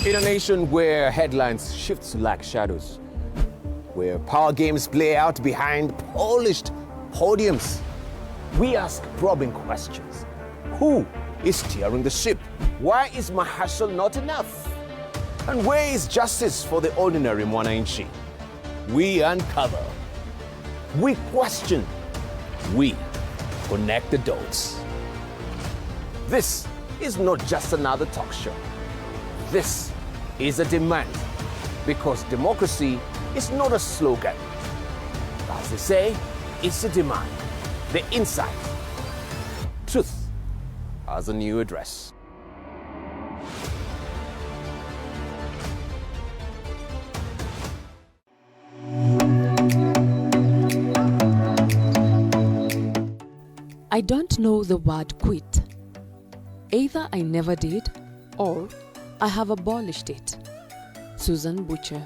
In a nation where headlines shift like shadows, where power games play out behind polished podiums, we ask probing questions. Who is steering the ship? Why is my hustle not enough? And where is justice for the ordinary mwananchi? We uncover, we question, we connect the dots. This is not just another talk show. This is a demand, because democracy is not a slogan. As they say, it's a demand, the insight. Truth has a new address. I don't know the word quit. Either I never did, or I have abolished it. Susan Butcher.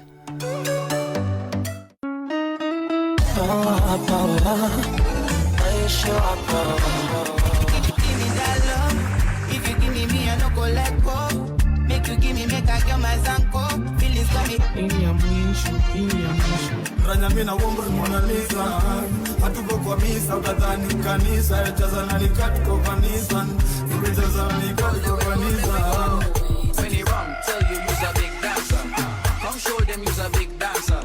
Ranyamina wombo Mona Lisa hatuko kwa misa utadhani kanisa chazana nikatiko kanisa chazana nikatiko kanisa. When he wrong, tell you you's a big dancer. Come show them you's a big dancer.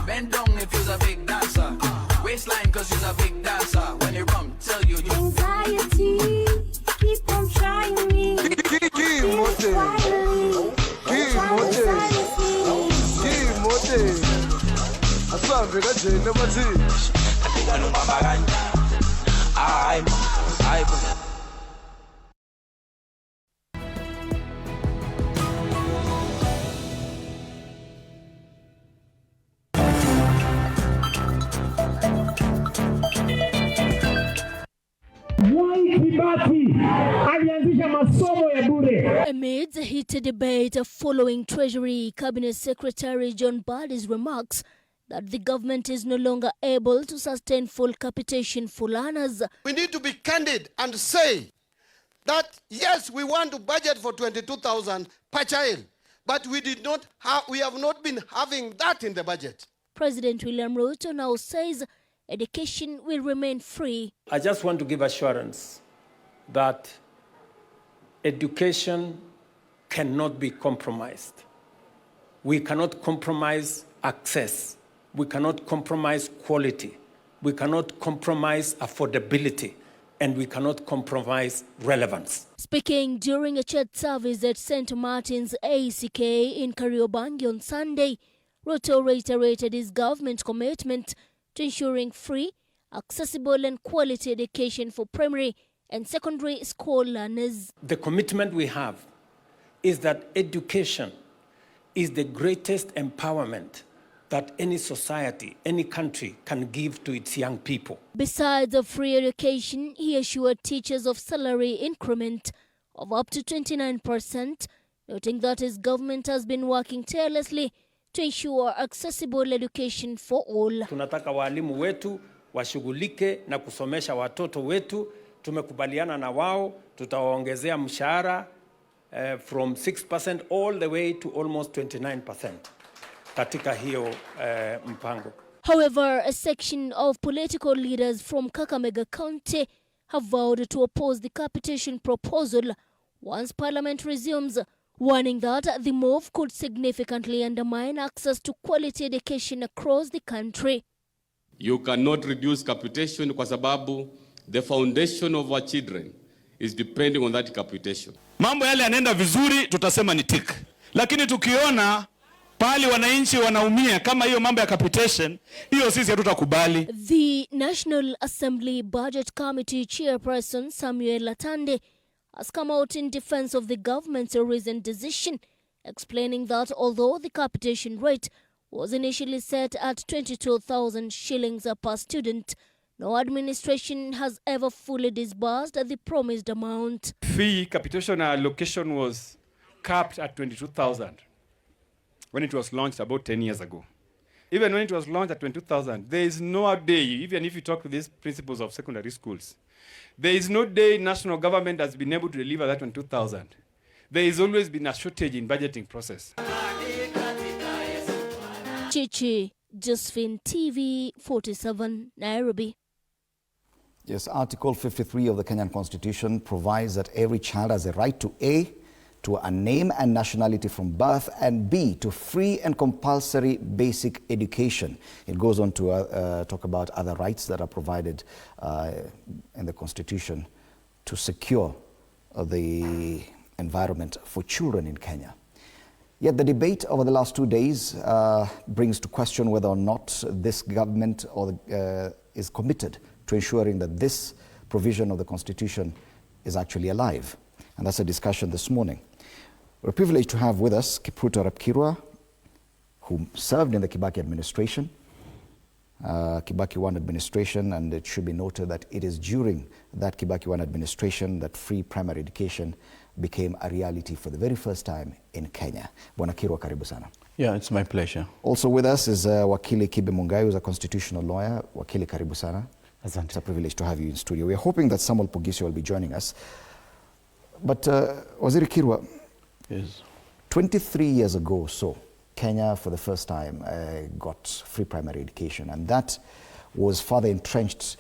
Bend down if you's a big dancer. Waistline cause you's a big dancer. When he wrong, tell you anxiety, keep on trying me. Amid a heated debate following Treasury Cabinet Secretary John Mbadi's remarks that the government is no longer able to sustain full capitation for learners. We need to be candid and say that yes, we want to budget for 22,000 per child, but we have not been having that in the budget. President William Ruto now says education will remain free. I just want to give assurance that education cannot be compromised. We cannot compromise access. We cannot compromise quality. We cannot compromise affordability. And we cannot compromise relevance. Speaking during a church service at St. Martin's ACK in Kariobangi on Sunday, Ruto reiterated his government commitment to ensuring free, accessible and quality education for primary and secondary school learners. The commitment we have is that education is the greatest empowerment that any society, any country can give to its young people. Besides a free education, he assured teachers of salary increment of up to 29%, noting that his government has been working tirelessly to ensure accessible education for all. Tunataka walimu wetu washughulike na kusomesha watoto wetu. Tumekubaliana na wao, tutawaongezea mshahara from 6% all the way to almost 29% katika hiyo mpango. However, a section of political leaders from Kakamega County have vowed to oppose the capitation proposal once Parliament resumes, warning that the move could significantly undermine access to quality education across the country. You cannot reduce capitation kwa sababu the foundation of our children is depending on that capitation. Mambo yale yanaenda vizuri tutasema ni tick. Lakini tukiona pali wananchi wanaumia kama hiyo mambo ya capitation, hiyo sisi hatutakubali. The National Assembly Budget Committee Chairperson Samuel Latande has come out in defense of the government's recent decision, explaining that although the capitation rate was initially set at 22,000 shillings per student, no administration has ever fully disbursed the promised amount. Fee capitation allocation was capped at 22,000 when it was launched about 10 years ago. Even when it was launched at 22,000, there is no day, even if you talk to these principals of secondary schools, there is no day national government has been able to deliver that 22,000. there has always been a shortage in budgeting process. Chichi, Josephine TV 47, Nairobi. Yes, Article 53 of the Kenyan Constitution provides that every child has a right to A, to a name and nationality from birth, and B, to free and compulsory basic education. It goes on to talk about other rights that are provided in the Constitution to secure the environment for children in Kenya. Yet the debate over the last 2 days brings to question whether or not this government is committed to ensuring that this provision of the Constitution is actually alive. And that's a discussion this morning. We're privileged to have with us Kipruto Rapkirwa, who served in the Kibaki administration, Kibaki 1 administration, and it should be noted that it is during that Kibaki 1 administration that free primary education became a reality for the very first time in Kenya. Bwana Kirwa, karibu sana. Yeah, it's my pleasure. Also with us is Wakili Kibe Mungai, who's a constitutional lawyer. Wakili, karibu sana. Asante. It's a privilege to have you in studio. We're hoping that Samuel Pogisio will be joining us. But Waziri Kirwa, yes, 23 years ago or so, Kenya for the first time got free primary education, and that was further entrenched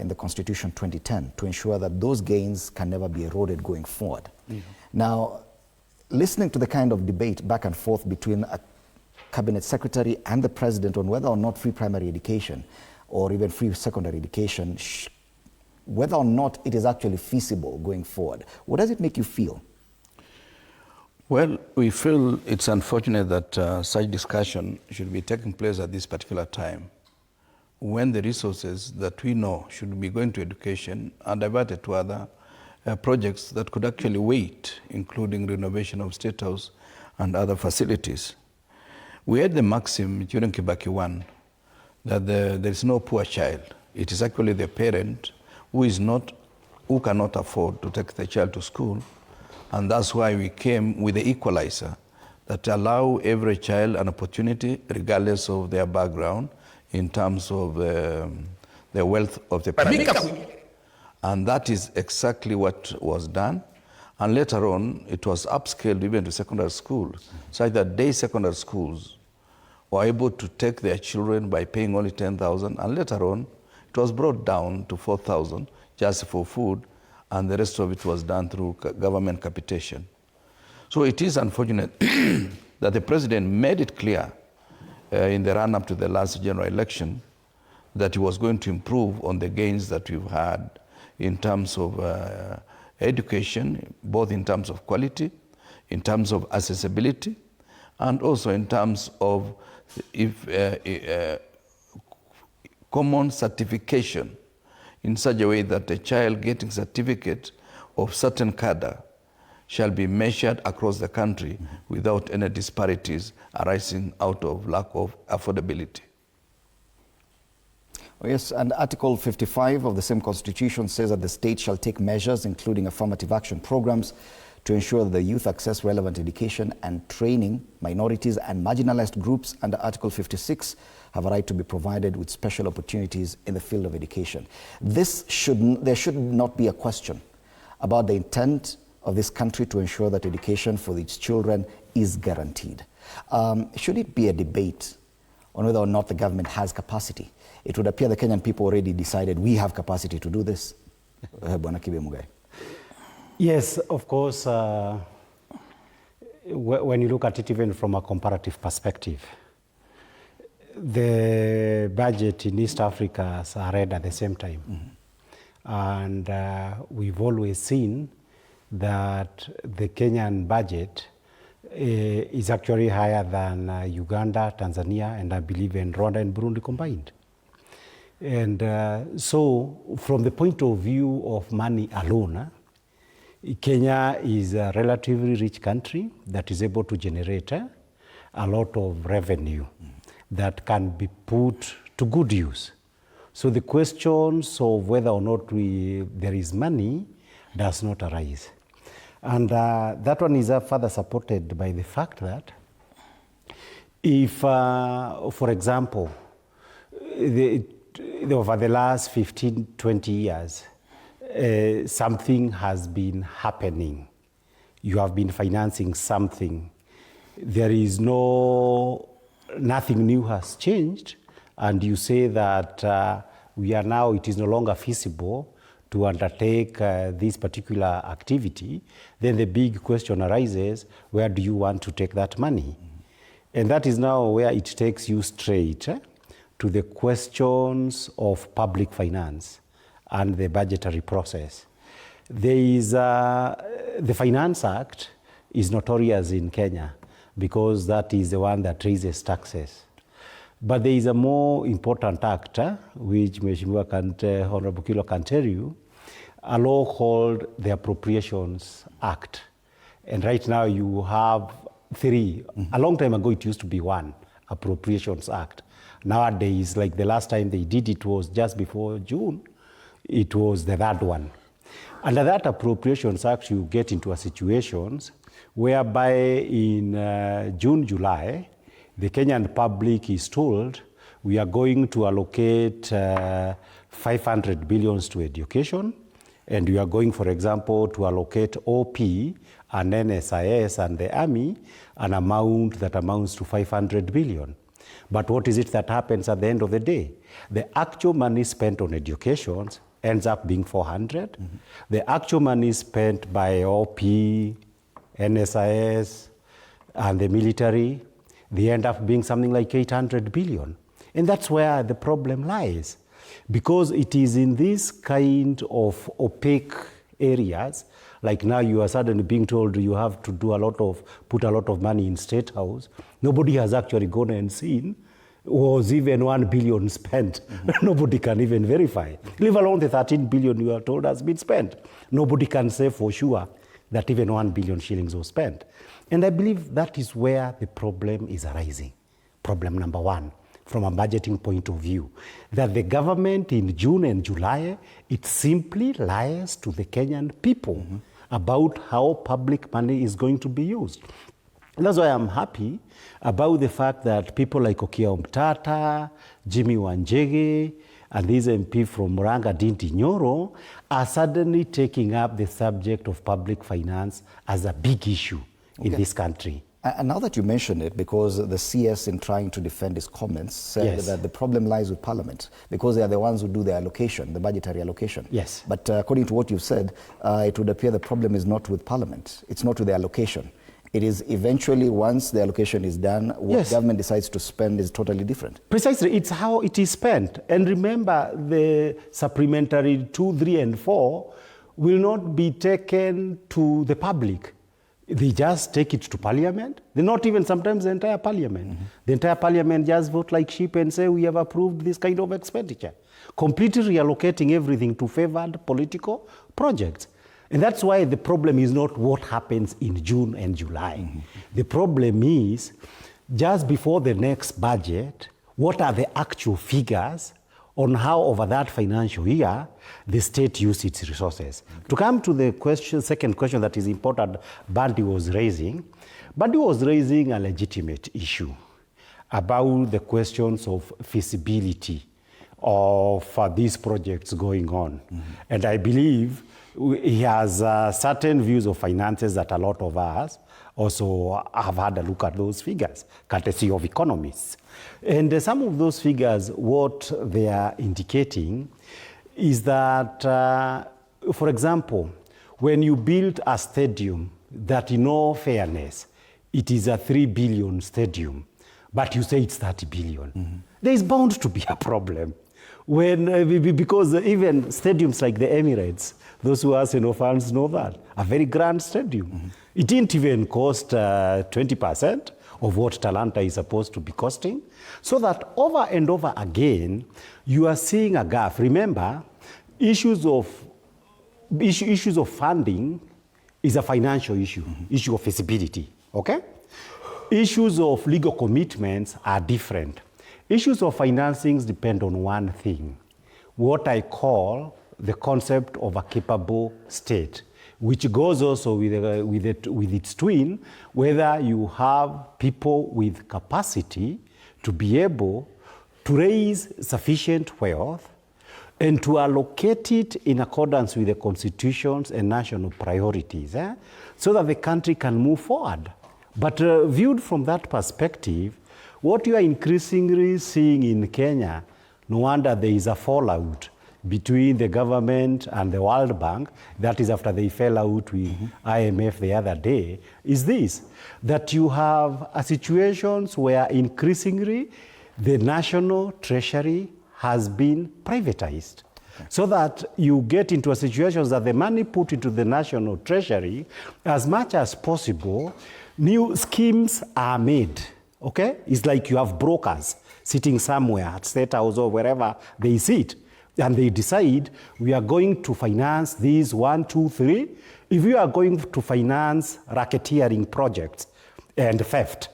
in the Constitution 2010 to ensure that those gains can never be eroded going forward. Yeah. Now, listening to the kind of debate back and forth between a cabinet secretary and the president on whether or not free primary education or even free secondary education, whether or not it is actually feasible going forward, what does it make you feel? Well, we feel it's unfortunate that such discussion should be taking place at this particular time, when the resources that we know should be going to education are diverted to other projects that could actually wait, including renovation of State House and other facilities. We had the maxim during Kibaki 1 that there is no poor child. It is actually the parent who cannot afford to take the child to school, and that's why we came with the equalizer that allow every child an opportunity, regardless of their background, in terms of the wealth of the parent. And that is exactly what was done. And later on, it was upscaled even to secondary schools, such that day secondary schools were able to take their children by paying only 10,000, and later on, it was brought down to 4,000 just for food, and the rest of it was done through government capitation. So it is unfortunate that the president made it clear in the run-up to the last general election that he was going to improve on the gains that we've had in terms of education, both in terms of quality, in terms of accessibility, and also in terms of common certification, in such a way that a child getting certificate of certain cadre shall be measured across the country without any disparities arising out of lack of affordability. Oh, yes, and Article 55 of the same Constitution says that the state shall take measures, including affirmative action programs, to ensure that the youth access relevant education and training. Minorities and marginalized groups under Article 56 have a right to be provided with special opportunities in the field of education. There should not be a question about the intent of this country to ensure that education for its children is guaranteed. Should it be a debate on whether or not the government has capacity? It would appear the Kenyan people already decided we have capacity to do this. Bwana Kibe Mugai. Yes, of course, when you look at it even from a comparative perspective, the budget in East Africa are read at the same time. Mm-hmm. And we've always seen that the Kenyan budget is actually higher than Uganda, Tanzania, and I believe in Rwanda and Burundi combined. And so from the point of view of money alone, Kenya is a relatively rich country that is able to generate a lot of revenue that can be put to good use. So the questions of whether or not there is money does not arise. And that one is further supported by the fact that if, for example, over the last 15, 20 years, something has been happening you have been financing something. There is nothing new has changed, and you say that it is no longer feasible to undertake this particular activity, then the big question arises, where do you want to take that money? And that is now where it takes you straight to the questions of public finance and the budgetary process. There is the Finance Act is notorious in Kenya because that is the one that raises taxes. But there is a more important act, which Mheshimiwa Honorable Kilo can tell you, a law called the Appropriations Act. And right now you have three. A long time ago it used to be one, Appropriations Act. Nowadays, like the last time they did it was just before June, it was the third one. Under that Appropriations Act, you get into a situations whereby in June, July, the Kenyan public is told we are going to allocate 500 billions to education, and we are going, for example, to allocate OP and NSIS and the Army an amount that amounts to 500 billion. But what is it that happens at the end of the day? The actual money spent on education ends up being 400. The actual money spent by OP, NSIS, and the military, they end up being something like 800 billion. And that's where the problem lies. Because it is in this kind of opaque areas, like now you are suddenly being told you have to put a lot of money in State House. Nobody has actually gone and seen was even 1 billion spent. Nobody can even verify. Leave alone the 13 billion you are told has been spent. Nobody can say for sure that even 1 billion shillings was spent. And I believe that is where the problem is arising. Problem number one, from a budgeting point of view, that the government in June and July, it simply lies to the Kenyan people about how public money is going to be used. And that's why I'm happy about the fact that people like Okia Omtata, Jimmy Wanjege, and this MP from Murang'a Dinti Nyoro are suddenly taking up the subject of public finance as a big issue in this country. And now that you mention it, because the CS in trying to defend his comments said that the problem lies with Parliament, because they are the ones who do the allocation, the budgetary allocation. Yes. But according to what you've said, it would appear the problem is not with Parliament. It's not with the allocation. It is eventually, once the allocation is done, what government decides to spend is totally different. Precisely, it's how it is spent. And remember, the supplementary 2, 3, and 4 will not be taken to the public. They just take it to Parliament. They're not even sometimes the entire Parliament. The entire Parliament just vote like sheep and say, we have approved this kind of expenditure. Completely reallocating everything to favored political projects. And that's why the problem is not what happens in June and July. The problem is, just before the next budget, what are the actual figures on how over that financial year the state used its resources. To come to the second question that is important, Bandy was raising a legitimate issue about the questions of feasibility of these projects going on. And I believe he has certain views of finances that a lot of us also have had a look at those figures, courtesy of economists. And some of those figures, what they are indicating is that, for example, when you build a stadium that in all fairness, it is a 3 billion stadium, but you say it's 30 billion, there is bound to be a problem. Because even stadiums like the Emirates, those who are fans know that, a very grand stadium. It didn't even cost 20% of what Talanta is supposed to be costing. So that over and over again, you are seeing a gap. Remember, issues of funding is a financial issue, issue of feasibility, okay? Issues of legal commitments are different. Issues of financings depend on one thing, what I call the concept of a capable state, which goes also with its twin, whether you have people with capacity to be able to raise sufficient wealth and to allocate it in accordance with the constitutions and national priorities, so that the country can move forward. But viewed from that perspective, what you are increasingly seeing in Kenya, no wonder there is a fallout between the government and the World Bank, that is after they fell out with IMF the other day, is this, that you have situations where increasingly the national treasury has been privatized. So that you get into a situation that the money put into the national treasury, as much as possible, new schemes are made, okay? It's like you have brokers sitting somewhere at State House or wherever they sit, and they decide, we are going to finance these 1, 2, 3. If you are going to finance racketeering projects and theft,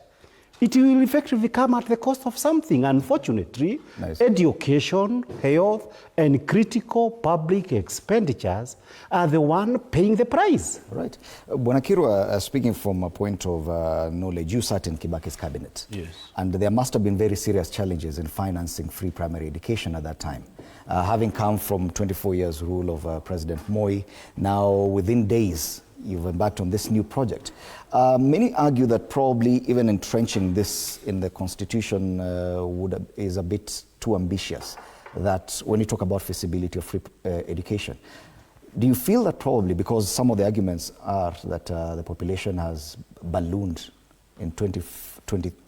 it will effectively come at the cost of something. Unfortunately, education, health, and critical public expenditures are the one paying the price. Right. Bwana Kirwa, speaking from a point of knowledge, you sat in Kibaki's cabinet. Yes. And there must have been very serious challenges in financing free primary education at that time. Having come from 24 years rule of President Moi, now within days, you've embarked on this new project. Many argue that probably even entrenching this in the constitution is a bit too ambitious, that when you talk about feasibility of free education. Do you feel that probably, because some of the arguments are that the population has ballooned in 22,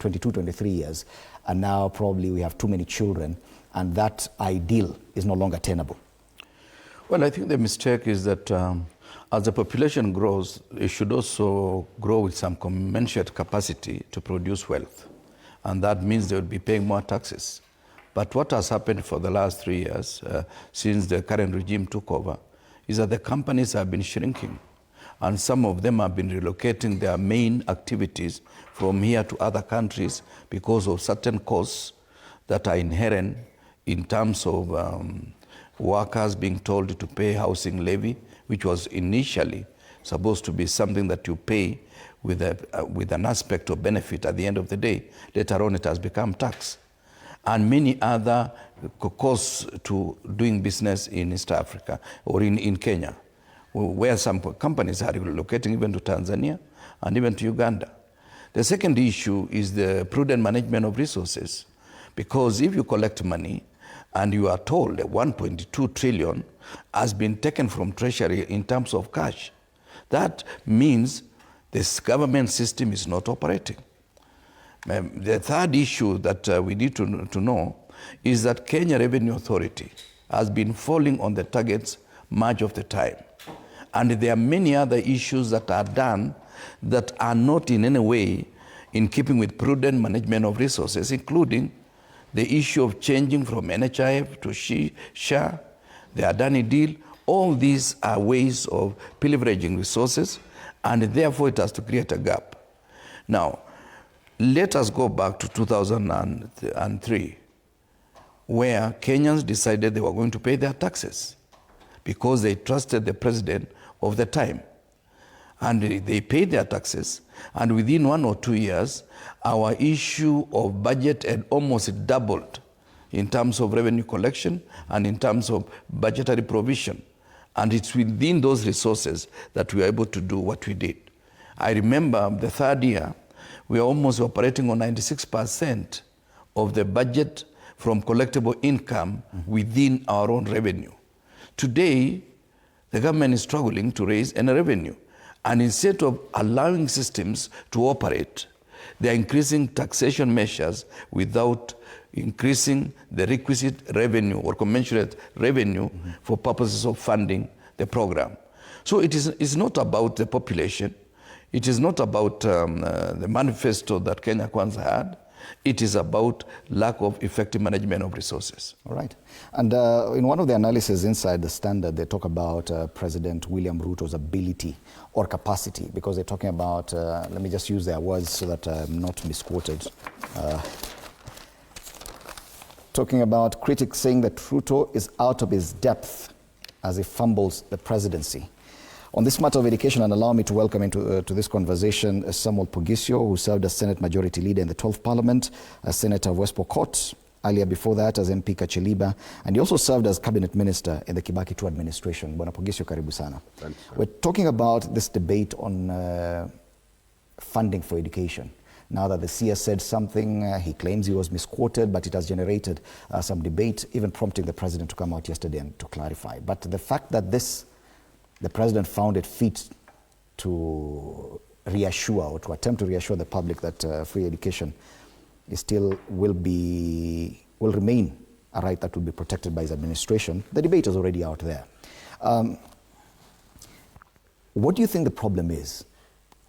23 years, and now probably we have too many children, and that ideal is no longer tenable? Well, I think the mistake is that as the population grows, it should also grow with some commensurate capacity to produce wealth. And that means they will be paying more taxes. But what has happened for the last 3 years, since the current regime took over, is that the companies have been shrinking. And some of them have been relocating their main activities from here to other countries because of certain costs that are inherent in terms of workers being told to pay housing levy, which was initially supposed to be something that you pay with an aspect of benefit at the end of the day. Later on, it has become tax. And many other costs to doing business in East Africa or in Kenya, where some companies are relocating even to Tanzania and even to Uganda. The second issue is the prudent management of resources. Because if you collect money and you are told that 1.2 trillion has been taken from treasury in terms of cash, that means this government system is not operating. The third issue that we need to know is that Kenya Revenue Authority has been falling on the targets much of the time. And there are many other issues that are done that are not in any way in keeping with prudent management of resources, including the issue of changing from NHIF to SHA, the Adani deal. All these are ways of leveraging resources, and therefore it has to create a gap. Now, let us go back to 2003, where Kenyans decided they were going to pay their taxes because they trusted the president of the time. And they paid their taxes, and within 1 or 2 years, our issue of budget had almost doubled in terms of revenue collection and in terms of budgetary provision. And it's within those resources that we were able to do what we did. I remember the third year, we were almost operating on 96% of the budget from collectible income within our own revenue. Today, the government is struggling to raise any revenue. And instead of allowing systems to operate, they are increasing taxation measures without increasing the requisite revenue or commensurate revenue for purposes of funding the program. So it's not about the population. It is not about the manifesto that Kenya Kwanza had. It is about lack of effective management of resources. All right. And in one of the analyses inside the Standard, they talk about President William Ruto's ability or capacity, because they're talking about, let me just use their words so that I'm not misquoted. Talking about critics saying that Ruto is out of his depth as he fumbles the presidency. On this matter of education, and allow me to welcome into to this conversation Samuel Pogisio, who served as Senate Majority Leader in the 12th Parliament, as Senator of West Pokot, earlier before that as MP Kachiliba, and he also served as cabinet minister in the Kibaki II administration. Bwana Pogisio, karibu sana. We're talking about this debate on funding for education. Now that the CS said something, he claims he was misquoted, but it has generated some debate, even prompting the president to come out yesterday and to clarify. But the fact that the president found it fit to reassure or to attempt to reassure the public that free education is still will remain a right that will be protected by his administration. The debate is already out there. What do you think the problem is?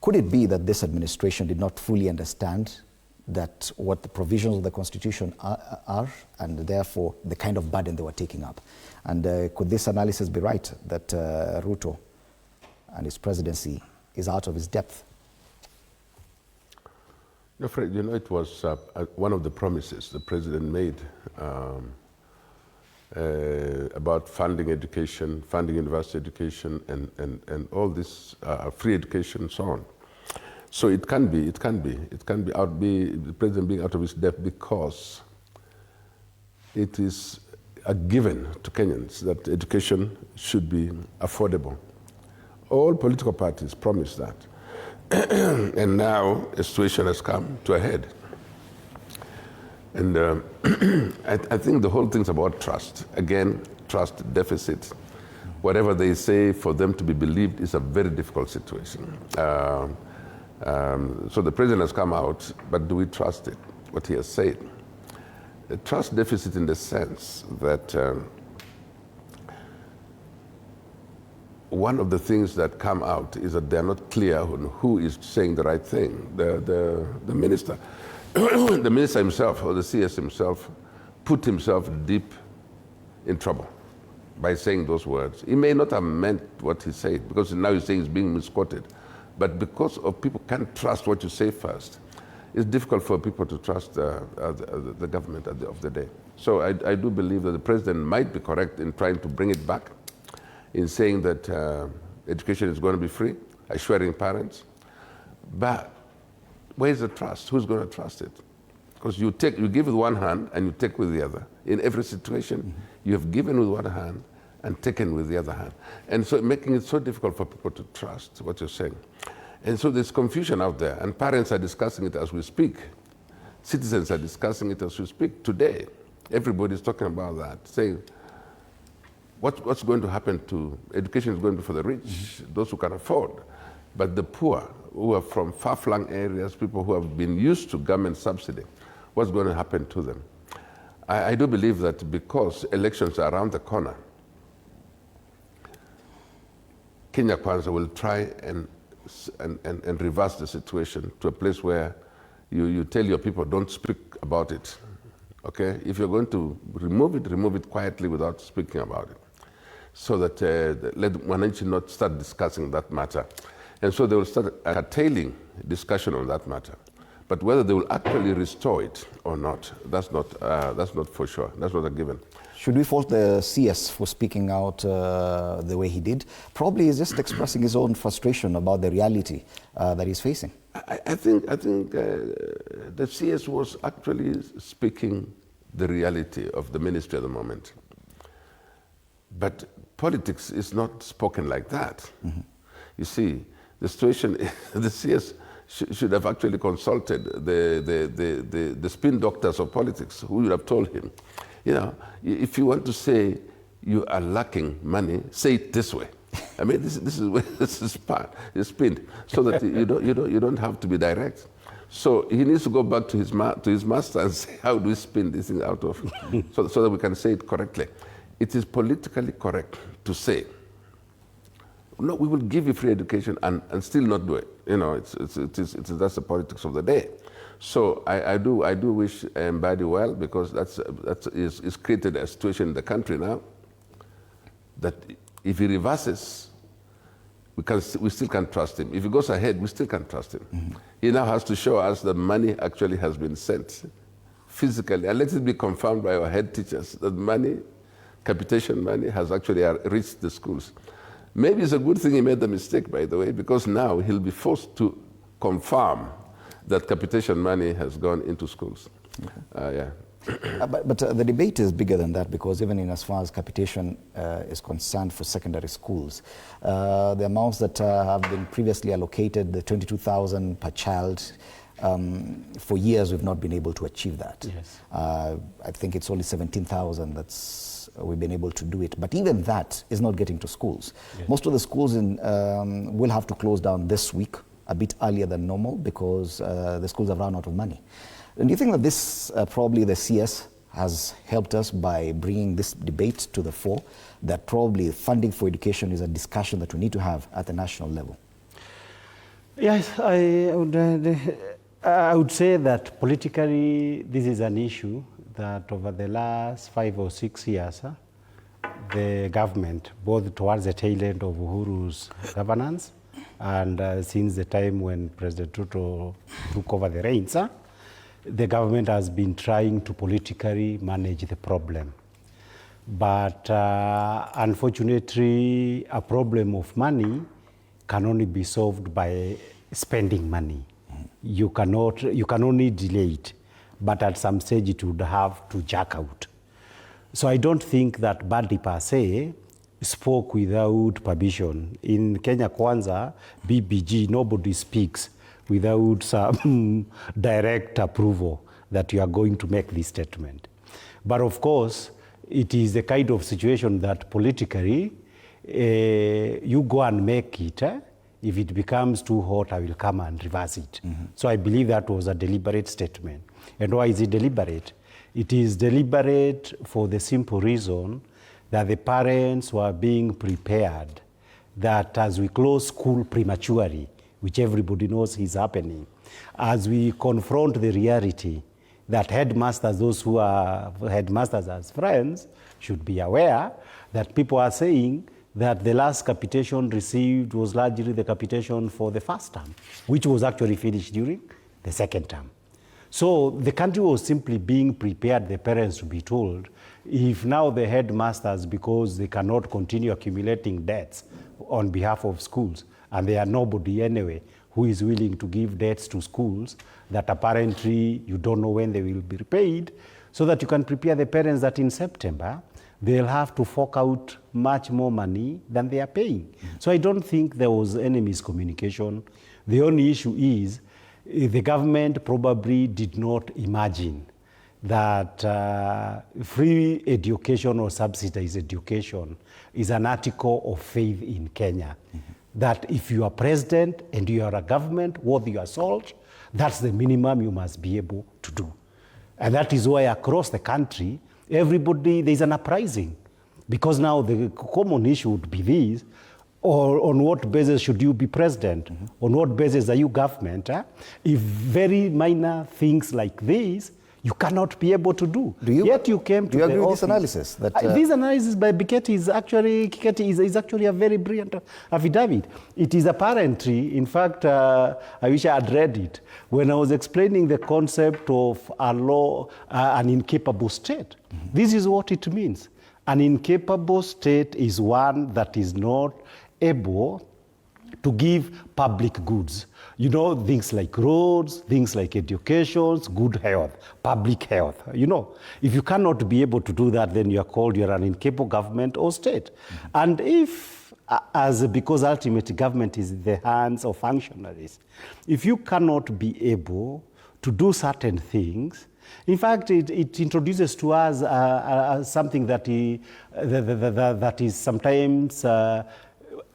Could it be that this administration did not fully understand that what the provisions of the Constitution are and therefore the kind of burden they were taking up? And could this analysis be right, that Ruto and his presidency is out of his depth? No, Fred, it was one of the promises the president made about funding education, funding university education, and all this free education and so on. So it can be the president being out of his depth because it is a given to Kenyans that education should be affordable. All political parties promised that. And now a situation has come to a head. And I think the whole thing's about trust. Again, trust deficit. Whatever they say, for them to be believed is a very difficult situation. So the president has come out, but do we trust it, what he has said? A trust deficit in the sense that one of the things that come out is that they're not clear on who is saying the right thing. The minister, the minister himself, or the CS himself, put himself deep in trouble by saying those words. He may not have meant what he said, because now he's saying he's being misquoted. But because of people can't trust what you say first, it's difficult for people to trust the government at the end of the day. So I do believe that the president might be correct in trying to bring it back, in saying that education is going to be free, assuring parents. But where's the trust? Who's going to trust it? Because you give with one hand and you take with the other. In every situation, you have given with one hand and taken with the other hand. And so making it so difficult for people to trust what you're saying. And so there's confusion out there, and parents are discussing it as we speak. Citizens are discussing it as we speak. Today, everybody's talking about that, saying, what's going to happen to education is going to be for the rich, those who can afford. But the poor, who are from far-flung areas, people who have been used to government subsidy, what's going to happen to them? I do believe that because elections are around the corner, Kenya Kwanza will try and reverse the situation to a place where you tell your people, don't speak about it, okay? If you're going to remove it quietly without speaking about it, so that let Wananchi not start discussing that matter. And so they will start curtailing discussion on that matter. But whether they will actually restore it or not, that's not for sure. That's not a given. Should we fault the CS for speaking out the way he did? Probably he's just expressing his own frustration about the reality that he's facing. I think the CS was actually speaking the reality of the ministry at the moment. But politics is not spoken like that. You see, the situation, the CS should have actually consulted the spin doctors of politics, who would have told him, if you want to say you are lacking money, say it this way. I mean, this is spin, so that you don't have to be direct. So he needs to go back to his master and say, how do we spin this thing out of, so that we can say it correctly. It is politically correct to say, no, we will give you free education and still not do it. That's the politics of the day. So I do wish Mbadi well, because it's created a situation in the country now that if he reverses, we still can't trust him. If he goes ahead, we still can't trust him. He now has to show us that money actually has been sent physically, and let it be confirmed by our head teachers that money, capitation money, has actually reached the schools. Maybe it's a good thing he made the mistake, by the way, because now he'll be forced to confirm that capitation money has gone into schools. Okay. Yeah. But the debate is bigger than that, because even in as far as capitation is concerned for secondary schools, the amounts that have been previously allocated, the 22,000 per child, for years we've not been able to achieve that. Yes. I think it's only 17,000 that's we've been able to do it. But even that is not getting to schools. Yes. Most of the schools will have to close down this week, a bit earlier than normal, because the schools have run out of money. And do you think that this, probably the CS has helped us by bringing this debate to the fore, that probably funding for education is a discussion that we need to have at the national level? Yes, I would say that politically this is an issue that over the last 5 or 6 years, the government, both towards the tail end of Uhuru's governance and since the time when President Ruto took over the reins, the government has been trying to politically manage the problem. But unfortunately, a problem of money can only be solved by spending money. You can only delay it, but at some stage it would have to jack out. So I don't think that Badi per se spoke without permission. In Kenya Kwanza, BBG, nobody speaks without some direct approval that you are going to make this statement. But of course, it is the kind of situation that politically, you go and make it. If it becomes too hot, I will come and reverse it. So I believe that was a deliberate statement. And why is it deliberate? It is deliberate for the simple reason that the parents were being prepared that as we close school prematurely, which everybody knows is happening, as we confront the reality that headmasters, those who are headmasters as friends, should be aware that people are saying that the last capitation received was largely the capitation for the first term, which was actually finished during the second term. So the country was simply being prepared, the parents to be told, if now the headmasters, because they cannot continue accumulating debts on behalf of schools, and there are nobody anyway who is willing to give debts to schools that apparently you don't know when they will be repaid, so that you can prepare the parents that in September, they'll have to fork out much more money than they are paying. So I don't think there was any miscommunication. The only issue is the government probably did not imagine that free education or subsidized education is an article of faith in Kenya. That if you are president and you are a government worth your salt, that's the minimum you must be able to do. And that is why across the country, everybody, there's an uprising. Because now the common issue would be this, or on what basis should you be president? On what basis are you government? If very minor things like this, you cannot be able to do. Yet you came to do you agree the with office. this analysis? That, this analysis by Kiketi is actually a very brilliant affidavit. It is apparently, in fact, I wish I had read it, when I was explaining the concept of a law, an incapable state. This is what it means. An incapable state is one that is not able to give public goods. You know, things like roads, things like education, good health, public health. You know, if you cannot be able to do that, then you're an incapable government or state. And if, because ultimately government is in the hands of functionaries, if you cannot be able to do certain things, in fact, it introduces to us something that is sometimes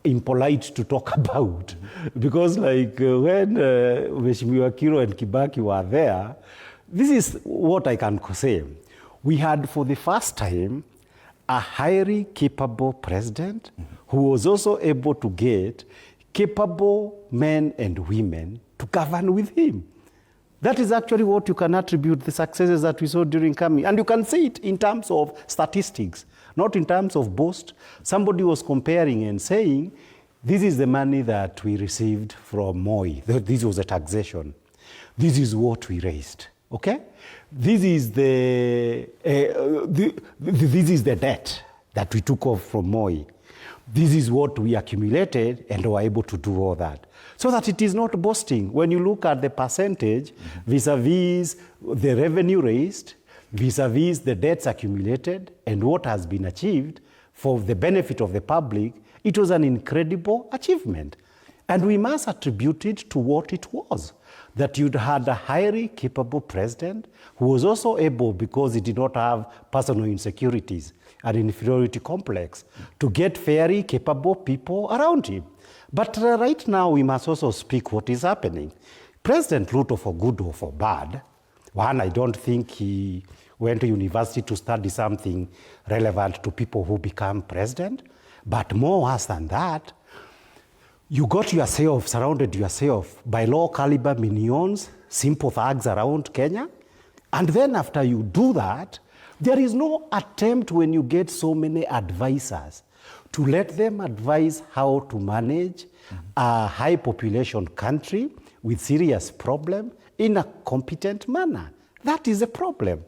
impolite to talk about, because like when Mheshimiwa Kiro and Kibaki were there, this is what I can say. We had for the first time a highly capable president who was also able to get capable men and women to govern with him. That is actually what you can attribute the successes that we saw during coming. And you can see it in terms of statistics, not in terms of boast. Somebody was comparing and saying, this is the money that we received from Moi. This was a taxation. This is what we raised, okay? This is the debt that we took off from Moi. This is what we accumulated and were able to do all that. So that it is not boasting. When you look at the percentage vis-a-vis the revenue raised, vis-a-vis the debts accumulated and what has been achieved for the benefit of the public, it was an incredible achievement. And we must attribute it to what it was, that you'd had a highly capable president who was also able, because he did not have personal insecurities, an inferiority complex, to get very capable people around him. But right now, we must also speak what is happening. President Ruto, for good or for bad, one, I don't think he went to university to study something relevant to people who become president. But more worse than that, you got yourself, surrounded yourself by low caliber minions, simple thugs around Kenya. And then after you do that, there is no attempt when you get so many advisors to let them advise how to manage a high population country with serious problem in a competent manner. That is a problem.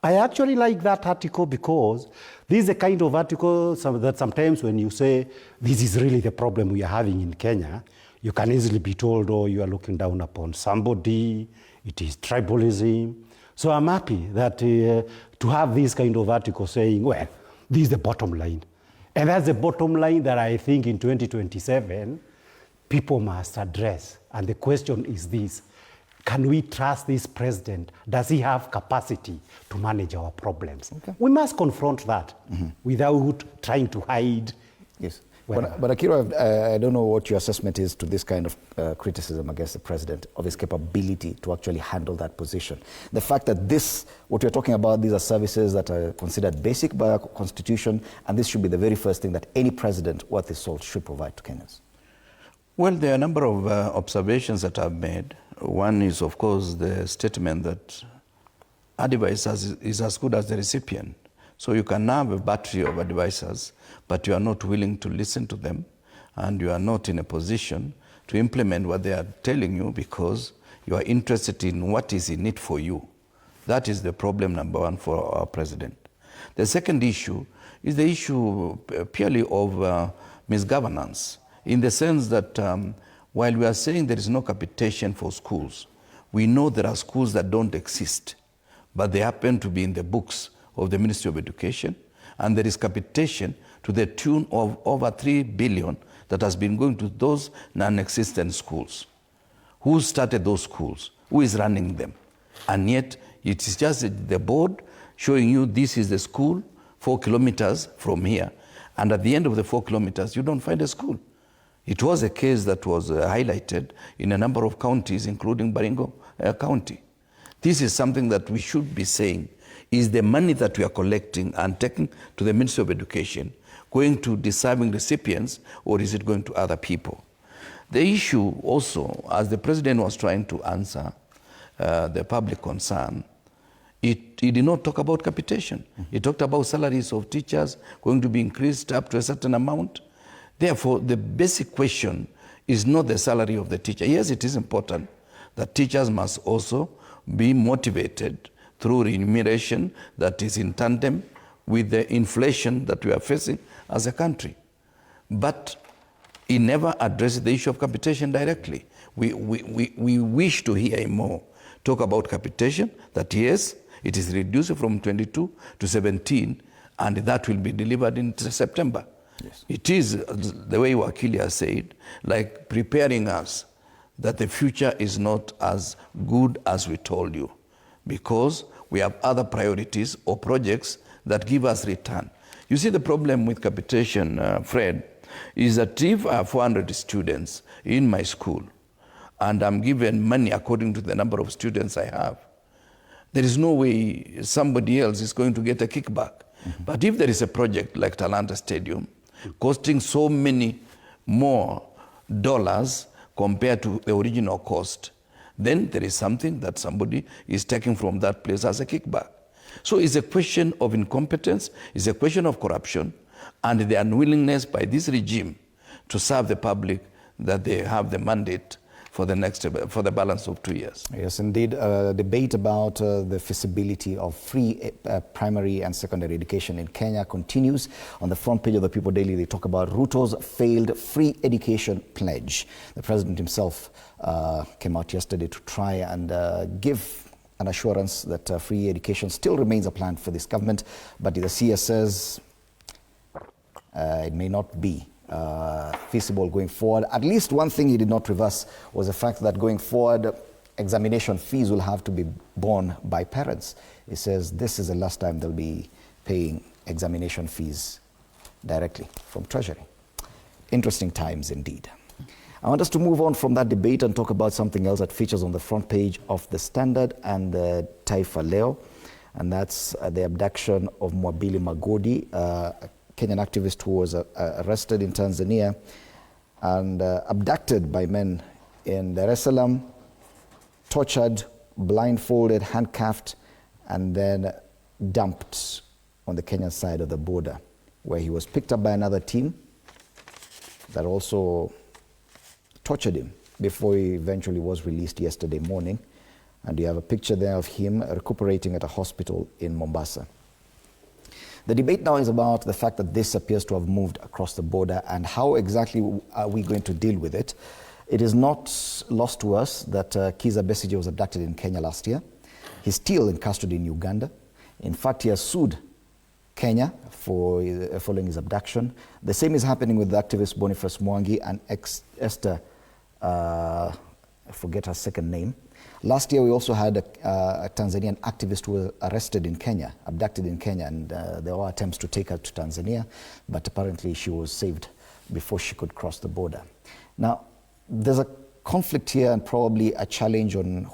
I actually like that article because this is a kind of article that sometimes when you say this is really the problem we are having in Kenya, you can easily be told, oh, you are looking down upon somebody, it is tribalism. So I'm happy that to have this kind of article saying, well, this is the bottom line. And that's the bottom line that I think in 2027, people must address. And the question is this: can we trust this president? Does he have capacity to manage our problems? Okay. We must confront that without trying to hide. Yes. But Akira, I don't know what your assessment is to this kind of criticism against the president, of his capability to actually handle that position. The fact that what we're talking about, these are services that are considered basic by our constitution, and this should be the very first thing that any president worth his salt should provide to Kenyans. Well, there are a number of observations that I've made. One is, of course, the statement that advisors is as good as the recipient. So you can have a battery of advisors, but you are not willing to listen to them, and you are not in a position to implement what they are telling you because you are interested in what is in it for you. That is the problem number one for our president. The second issue is the issue purely of misgovernance, in the sense that while we are saying there is no capitation for schools, we know there are schools that don't exist, but they happen to be in the books of the Ministry of Education, and there is capitation to the tune of over 3 billion that has been going to those non-existent schools. Who started those schools? Who is running them? And yet, it is just the board showing you this is the school 4 kilometers from here, and at the end of the 4 kilometers, you don't find a school. It was a case that was highlighted in a number of counties, including Baringo County. This is something that we should be saying. Is the money that we are collecting and taking to the Ministry of Education going to deserving recipients, or is it going to other people? The issue also, as the president was trying to answer the public concern, he did not talk about capitation. He talked about salaries of teachers going to be increased up to a certain amount. Therefore, the basic question is not the salary of the teacher. Yes, it is important that teachers must also be motivated through remuneration that is in tandem with the inflation that we are facing as a country. But he never addressed the issue of capitation directly. We wish to hear him more talk about capitation, that yes, it is reduced from 22 to 17, and that will be delivered in September. Yes. It is, the way Wakili has said, like preparing us that the future is not as good as we told you, because we have other priorities or projects that give us return. You see, the problem with capitation, Fred, is that if I have 400 students in my school and I'm given money according to the number of students I have, there is no way somebody else is going to get a kickback. But if there is a project like Talanta Stadium costing so many more dollars compared to the original cost, then there is something that somebody is taking from that place as a kickback. So it's a question of incompetence, it's a question of corruption, and the unwillingness by this regime to serve the public that they have the mandate for the balance of 2 years. Yes, indeed. Debate about the feasibility of free primary and secondary education in Kenya continues. On the front page of the People Daily, they talk about Ruto's failed free education pledge. The president himself came out yesterday to try and give an assurance that free education still remains a plan for this government, but the CS says it may not be feasible going forward. At least one thing he did not reverse was the fact that going forward, examination fees will have to be borne by parents. He says this is the last time they'll be paying examination fees directly from Treasury. Interesting times indeed. I want us to move on from that debate and talk about something else that features on the front page of The Standard and the Taifa Leo, and that's the abduction of Mwabili Magodi, a Kenyan activist who was arrested in Tanzania and abducted by men in Dar es Salaam, tortured, blindfolded, handcuffed, and then dumped on the Kenyan side of the border, where he was picked up by another team that also tortured him before he eventually was released yesterday morning. And you have a picture there of him recuperating at a hospital in Mombasa. The debate now is about the fact that this appears to have moved across the border and how exactly are we going to deal with it. It is not lost to us that Kizza Besigye was abducted in Kenya last year. He's still in custody in Uganda. In fact, he has sued Kenya for following his abduction. The same is happening with the activist Boniface Mwangi and Esther, I forget her second name. Last year, we also had a Tanzanian activist who was arrested in Kenya, abducted in Kenya, and there were attempts to take her to Tanzania, but apparently she was saved before she could cross the border. Now, there's a conflict here and probably a challenge on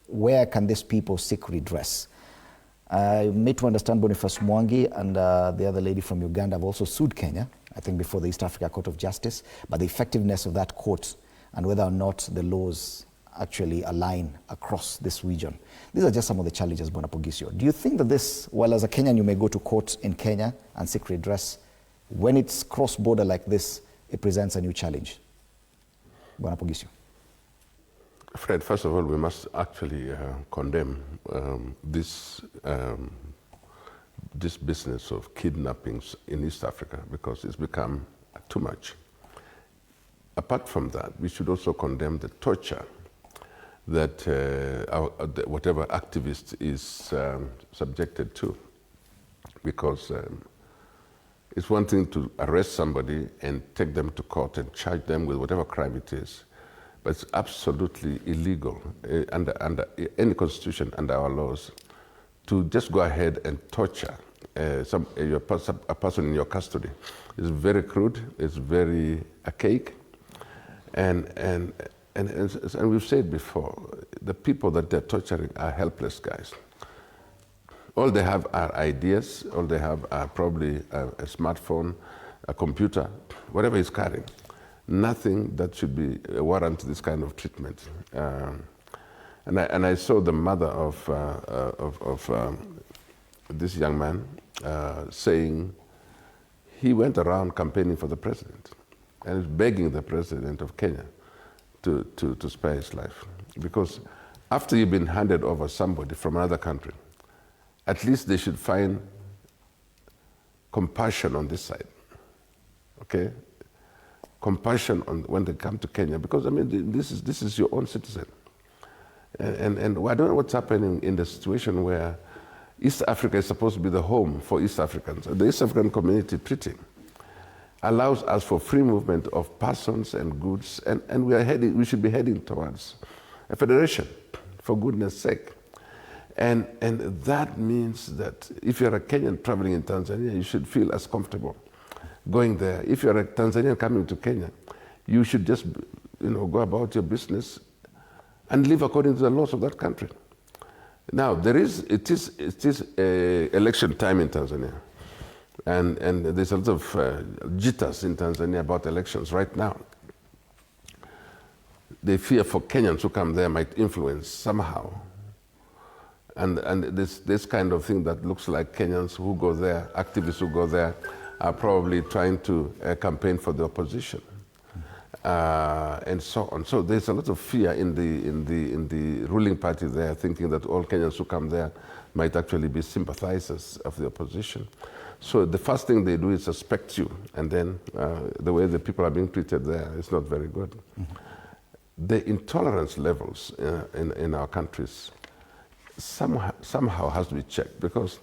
where can these people seek redress. I made to understand Boniface Mwangi and the other lady from Uganda have also sued Kenya, I think before the East Africa Court of Justice, but the effectiveness of that court and whether or not the laws actually align across this region. These are just some of the challenges, Bwana Pogisio. Do you think that this, while as a Kenyan you may go to court in Kenya and seek redress, when it's cross-border like this, it presents a new challenge? Bwana Pogisio. Fred, first of all, we must actually condemn this business of kidnappings in East Africa because it's become too much. Apart from that, we should also condemn the torture that whatever activist is subjected to, because it's one thing to arrest somebody and take them to court and charge them with whatever crime it is, but it's absolutely illegal under any constitution, under our laws, to just go ahead and torture a person in your custody. It's very crude, it's very archaic, and we've said before, the people that they're torturing are helpless guys. All they have are ideas, all they have are probably a smartphone, a computer, whatever he's carrying. Nothing that should be warrant this kind of treatment. And I saw the mother of this young man saying he went around campaigning for the president and is begging the president of Kenya to spare his life. Because after you've been handed over somebody from another country, at least they should find compassion on this side, okay? Compassion on when they come to Kenya, because I mean, this is your own citizen. And I don't know what's happening in the situation where East Africa is supposed to be the home for East Africans. The East African Community Treaty allows us for free movement of persons and goods, and we should be heading towards a federation, for goodness sake. And that means that if you're a Kenyan traveling in Tanzania, you should feel as comfortable going there. If you're a Tanzanian coming to Kenya, you should just go about your business and live according to the laws of that country. Now, it is election time in Tanzania. And there's a lot of jitters in Tanzania about elections right now. They fear for Kenyans who come there might influence somehow. And this kind of thing that looks like Kenyans who go there, activists who go there, are probably trying to campaign for the opposition, and so on. So there's a lot of fear in the ruling party there, thinking that all Kenyans who come there might actually be sympathizers of the opposition. So the first thing they do is suspect you, and then the way the people are being treated there is not very good. Mm-hmm. The intolerance levels in our countries somehow has to be checked, because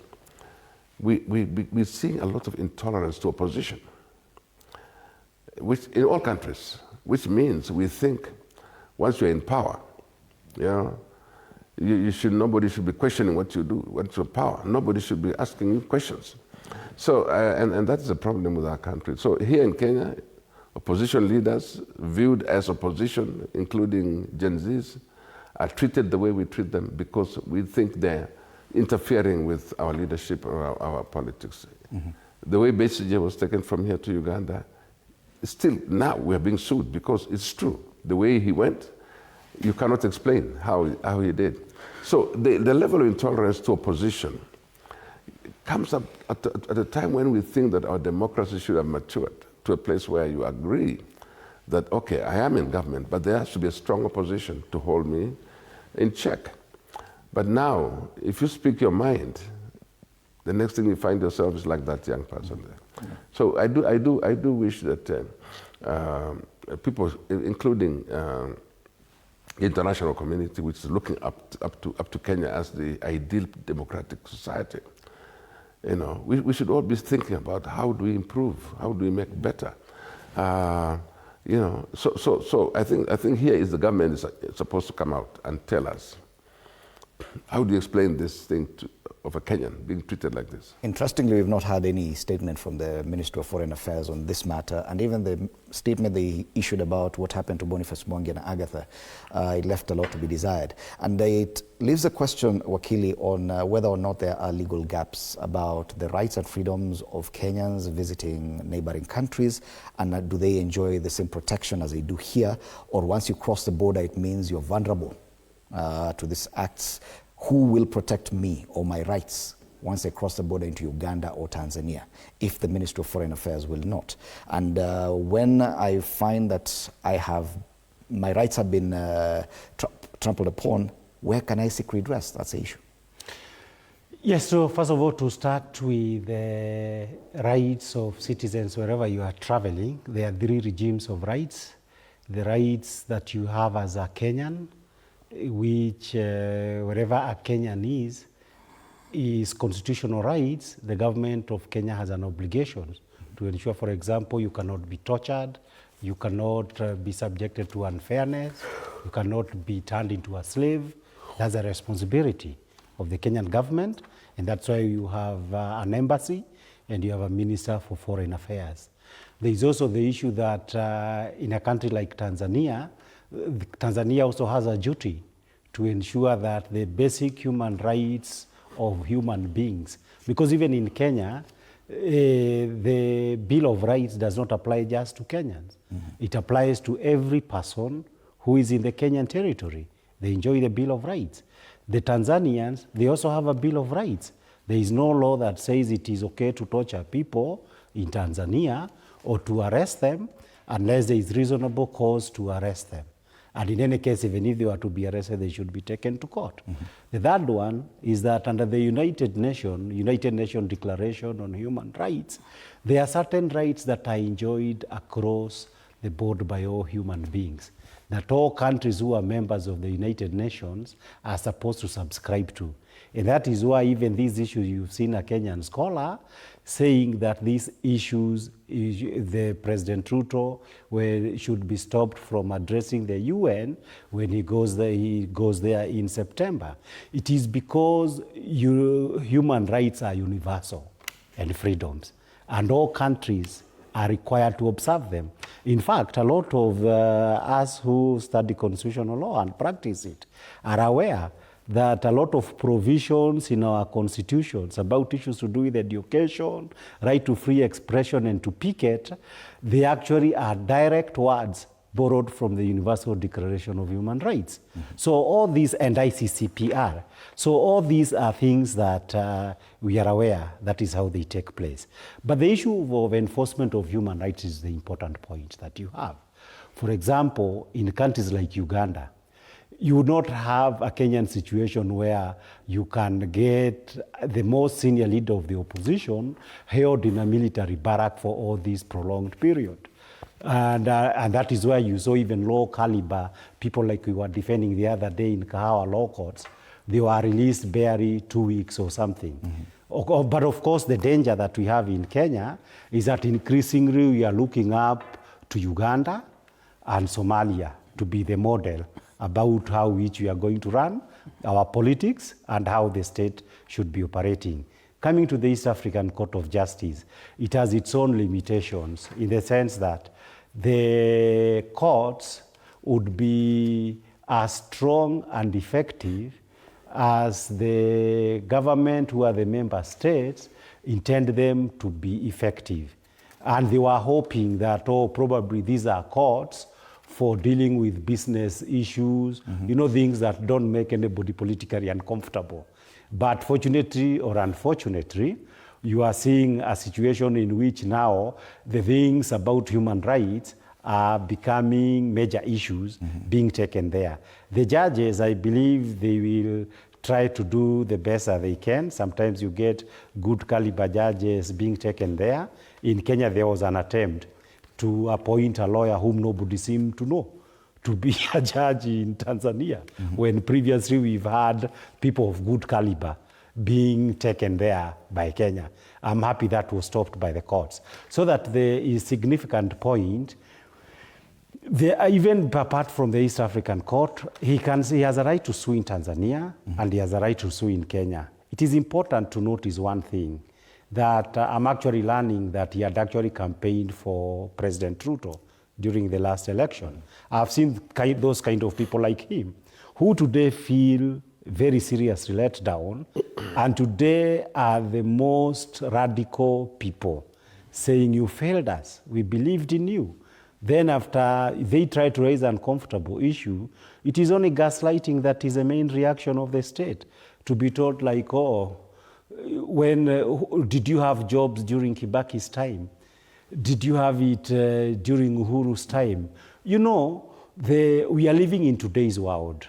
we're seeing a lot of intolerance to opposition, which in all countries, which means we think once you're in power, nobody should be questioning what you do, what's your power. Nobody should be asking you questions. So, and that's the problem with our country. So here in Kenya, opposition leaders viewed as opposition, including Gen Zs, are treated the way we treat them because we think they're interfering with our leadership or our politics. Mm-hmm. The way Besigye was taken from here to Uganda, still now we're being sued because it's true. The way he went, you cannot explain how he did. So the level of intolerance to opposition comes up at a time when we think that our democracy should have matured to a place where you agree that, okay, I am in government, but there has to be a strong opposition to hold me in check. But now, if you speak your mind, the next thing you find yourself is like that young person there. Yeah. So I do wish that people, including the international community, which is looking up to Kenya as the ideal democratic society, we should all be thinking about how do we improve, how do we make better. So I think here is the government is supposed to come out and tell us, how do you explain this thing of a Kenyan being treated like this? Interestingly, we've not had any statement from the Ministry of Foreign Affairs on this matter, and even the statement they issued about what happened to Boniface Mwangi and Agatha, it left a lot to be desired. And it leaves a question, Wakili, on whether or not there are legal gaps about the rights and freedoms of Kenyans visiting neighboring countries, and do they enjoy the same protection as they do here, or once you cross the border, it means you're vulnerable to these acts. Who will protect me or my rights once they cross the border into Uganda or Tanzania, if the Ministry of Foreign Affairs will not? And when I find that my rights have been trampled upon, where can I seek redress? That's the issue. Yes, so first of all, to start with the rights of citizens wherever you are traveling, there are three regimes of rights. The rights that you have as a Kenyan, which wherever a Kenyan is constitutional rights. The government of Kenya has an obligation to ensure, for example, you cannot be tortured, you cannot be subjected to unfairness, you cannot be turned into a slave. That's a responsibility of the Kenyan government, and that's why you have an embassy and you have a Minister for Foreign Affairs. There is also the issue that in a country like Tanzania, Tanzania also has a duty to ensure that the basic human rights of human beings, because even in Kenya, the Bill of Rights does not apply just to Kenyans. Mm-hmm. It applies to every person who is in the Kenyan territory. They enjoy the Bill of Rights. The Tanzanians, they also have a Bill of Rights. There is no law that says it is okay to torture people in Tanzania or to arrest them unless there is reasonable cause to arrest them. And in any case, even if they were to be arrested, they should be taken to court. Mm-hmm. The third one is that under the United Nations Declaration on Human Rights, there are certain rights that are enjoyed across the board by all human beings, that all countries who are members of the United Nations are supposed to subscribe to. And that is why even these issues, you've seen a Kenyan scholar saying that these issues, the President Ruto, should be stopped from addressing the UN when he goes there in September. It is because human rights are universal and freedoms, and all countries are required to observe them. In fact, a lot of us who study constitutional law and practice it are aware that a lot of provisions in our constitutions about issues to do with education, right to free expression and to picket, they actually are direct words borrowed from the Universal Declaration of Human Rights. Mm-hmm. So all these, and ICCPR, so all these are things that we are aware that is how they take place. But the issue of enforcement of human rights is the important point that you have. For example, in countries like Uganda, you would not have a Kenyan situation where you can get the most senior leader of the opposition held in a military barrack for all this prolonged period. And that is where you saw even low caliber people like we were defending the other day in Kahawa law courts they were released barely 2 weeks or something. But of course, the danger that we have in Kenya is that increasingly we are looking up to Uganda and Somalia to be the model about how which we are going to run our politics and how the state should be operating. Coming to the East African Court of Justice, it has its own limitations in the sense that the courts would be as strong and effective as the government, who are the member states, intend them to be effective. And they were hoping that, probably these are courts for dealing with business issues, things that don't make anybody politically uncomfortable. But fortunately or unfortunately, you are seeing a situation in which now the things about human rights are becoming major issues being taken there. The judges, I believe they will try to do the best that they can. Sometimes you get good caliber judges being taken there. In Kenya, there was an attempt to appoint a lawyer whom nobody seemed to know to be a judge in Tanzania, when previously we've had people of good caliber being taken there by Kenya. I'm happy that was stopped by the courts. So that there is a significant point. Even apart from the East African Court, he has a right to sue in Tanzania and he has a right to sue in Kenya. It is important to notice one thing, that I'm actually learning that he had actually campaigned for President Ruto during the last election. I've seen those kind of people like him, who today feel very seriously let down, and today are the most radical people, saying, you failed us, we believed in you. Then after they try to raise an uncomfortable issue, it is only gaslighting that is the main reaction of the state, to be told like, did you have jobs during Kibaki's time? Did you have it during Uhuru's time? We are living in today's world.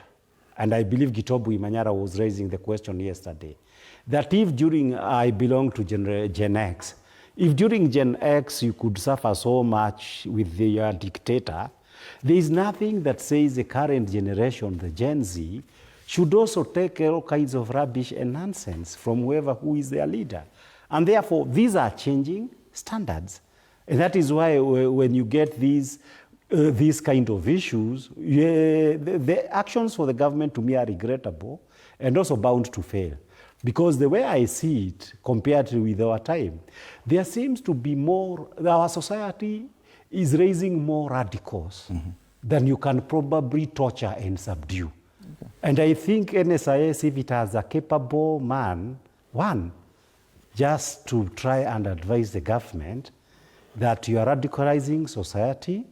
And I believe Gitobu Imanyara was raising the question yesterday, that if I belong to Gen X, if during Gen X you could suffer so much with your dictator, there is nothing that says the current generation, the Gen Z, should also take all kinds of rubbish and nonsense from who is their leader. And therefore, these are changing standards. And that is why when you get these kind of issues, the actions for the government to me are regrettable and also bound to fail. Because the way I see it, compared with our time, there seems to be our society is raising more radicals than you can probably torture and subdue. Okay. And I think NSIS, if it has a capable man, just to try and advise the government that you are radicalizing society,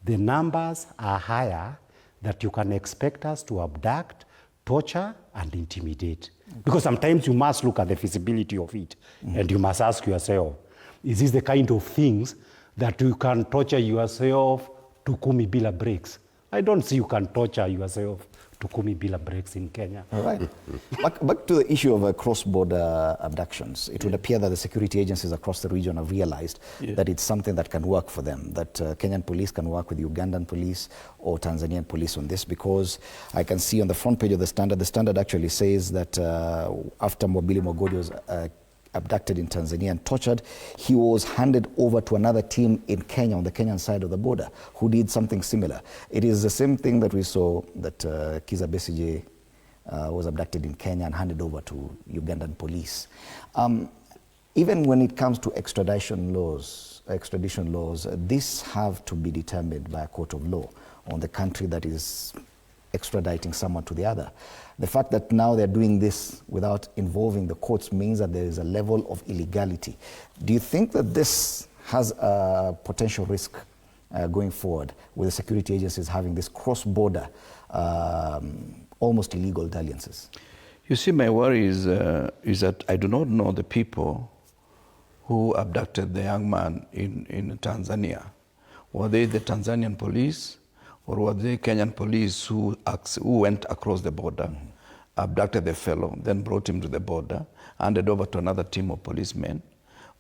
the numbers are higher that you can expect us to abduct, torture, and intimidate. Okay. Because sometimes you must look at the feasibility of it, and you must ask yourself, is this the kind of things that you can torture yourself to kumi bila breaks? I don't see you can torture yourself to kumi bila breaks in Kenya. All right. Back to the issue of cross-border abductions. It would appear that the security agencies across the region have realized that it's something that can work for them, that Kenyan police can work with Ugandan police or Tanzanian police on this, because I can see on the front page of the Standard actually says that after Mobili Mogodi was abducted in Tanzania and tortured, he was handed over to another team in Kenya, on the Kenyan side of the border, who did something similar. It is the same thing that we saw that Kizza Besigye was abducted in Kenya and handed over to Ugandan police. Even when it comes to extradition laws, these have to be determined by a court of law on the country that is extraditing someone to the other. The fact that now they're doing this without involving the courts means that there is a level of illegality. Do you think that this has a potential risk going forward, with the security agencies having this cross-border, almost illegal dalliances? You see, my worry is that I do not know the people who abducted the young man in Tanzania. Were they the Tanzanian police, or were they Kenyan police who went across the border, abducted the fellow, then brought him to the border, handed over to another team of policemen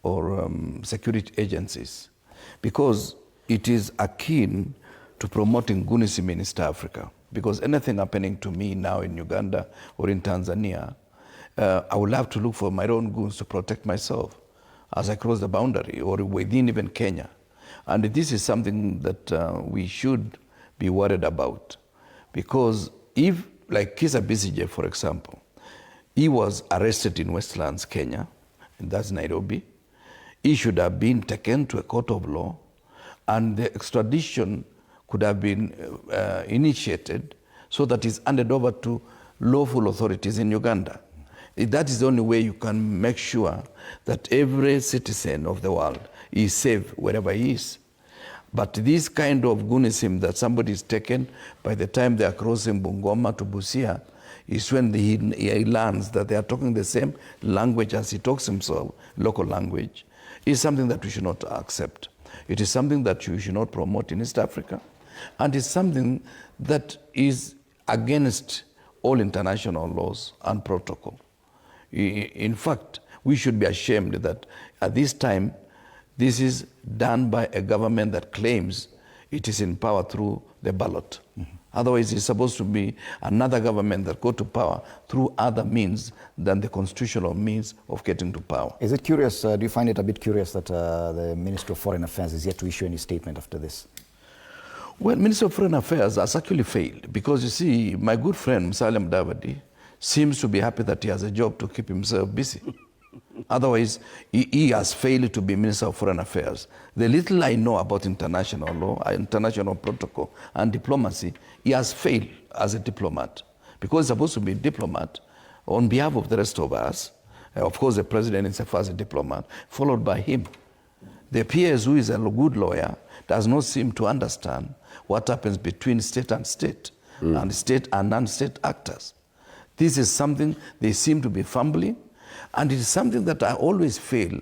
or security agencies? Because it is akin to promoting Gunism in East Africa. because anything happening to me now in Uganda or in Tanzania, I will have to look for my own goons to protect myself as I cross the boundary or within even Kenya. And this is something that we should be worried about, because if, like Kizza Besigye, for example, he was arrested in Westlands, Kenya, and that's Nairobi, he should have been taken to a court of law, and the extradition could have been initiated so that it's handed over to lawful authorities in Uganda. That is the only way you can make sure that every citizen of the world is safe wherever he is. But this kind of goonism that somebody is taken by the time they are crossing Bungoma to Busia is when he learns that they are talking the same language as he talks himself, local language, is something that we should not accept. It is something that you should not promote in East Africa, and it's something that is against all international laws and protocol. In fact, we should be ashamed that at this time, this is done by a government that claims it is in power through the ballot. Otherwise, it's supposed to be another government that go to power through other means than the constitutional means of getting to power. Is it curious, do you find it a bit curious that the Minister of Foreign Affairs is yet to issue any statement after this? Well, Minister of Foreign Affairs has actually failed, because you see, my good friend Musalia Mudavadi seems to be happy that he has a job to keep himself busy. Otherwise, he has failed to be Minister of Foreign Affairs. The little I know about international law, international protocol, and diplomacy, he has failed as a diplomat, because he's supposed to be a diplomat on behalf of the rest of us. Of course, the president is the first diplomat, followed by him. The PS, who is a good lawyer, does not seem to understand what happens between state and state, and state and non-state actors. This is something they seem to be fumbling, and it is something that I always feel.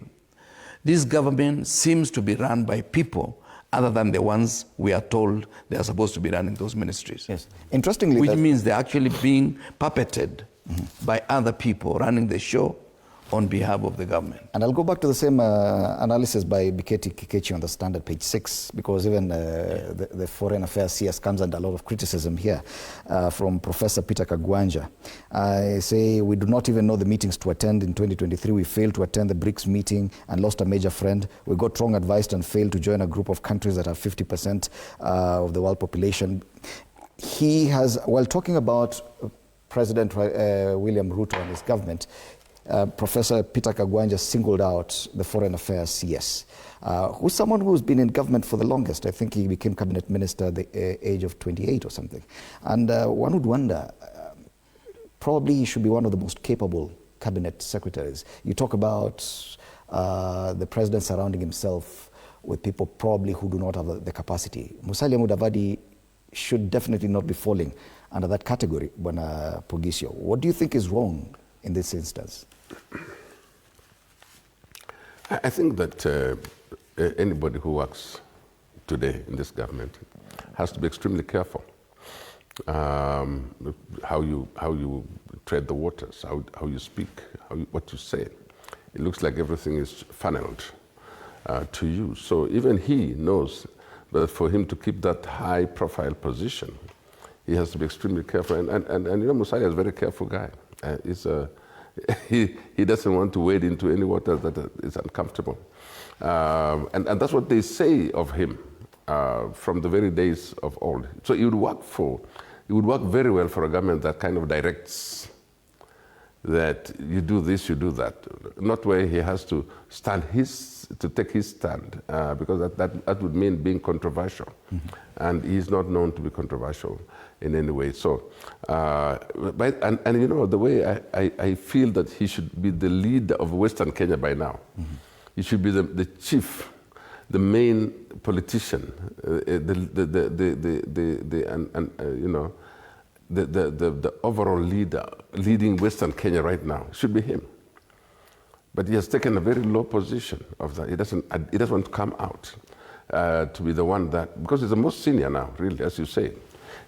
This government seems to be run by people other than the ones we are told they are supposed to be running those ministries. Yes. Interestingly, which means they're actually being puppeted by other people running the show on behalf of the government. And I'll go back to the same analysis by Biketi Kikechi on the Standard, page 6, because even the Foreign Affairs CS comes under a lot of criticism here from Professor Peter Kagwanja. I say we do not even know the meetings to attend in 2023. We failed to attend the BRICS meeting and lost a major friend. We got wrong advice and failed to join a group of countries that have 50% of the world population. He has, while talking about President William Ruto and his government, Professor Peter Kagwanja singled out the Foreign Affairs CS, who's someone who's been in government for the longest. I think he became cabinet minister at the age of 28 or something. And one would wonder, probably he should be one of the most capable cabinet secretaries. You talk about the president surrounding himself with people probably who do not have the capacity. Musalia Mudavadi should definitely not be falling under that category, Bwana Pogisio. What do you think is wrong in this instance? I think that anybody who works today in this government has to be extremely careful how you tread the waters, how you speak, what you say. It looks like everything is funneled to you. So even he knows that for him to keep that high profile position, he has to be extremely careful. And you know, Musalia is a very careful guy. He doesn't want to wade into any water that is uncomfortable. And that's what they say of him from the very days of old. So it would work very well for a government that kind of directs that you do this, you do that. Not where he has to take his stand, because that would mean being controversial. And he's not known to be controversial in any way. So, and you know, the way I feel that he should be the leader of Western Kenya by now. He should be the chief, the main politician, you know, the overall leader leading Western Kenya right now. It should be him. But he has taken a very low position of that. He doesn't want to come out to be the one that, because he's the most senior now, really, as you say.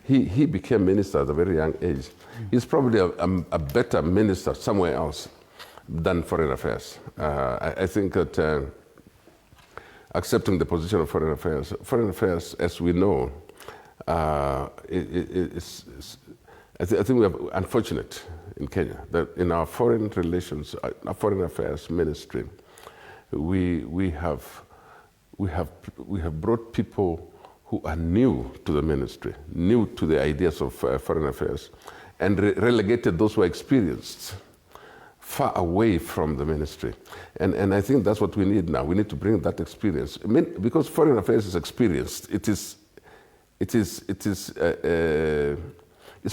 He became minister at a very young age. He's probably a better minister somewhere else than Foreign Affairs. I think that accepting the position of Foreign Affairs, as we know, I think we are unfortunate in Kenya that in our foreign relations, our foreign affairs ministry, we have brought people who are new to the ministry, new to the ideas of foreign affairs, and relegated those who are experienced far away from the ministry. And I think that's what we need now. We need to bring that experience. I mean, because foreign affairs is experienced. It's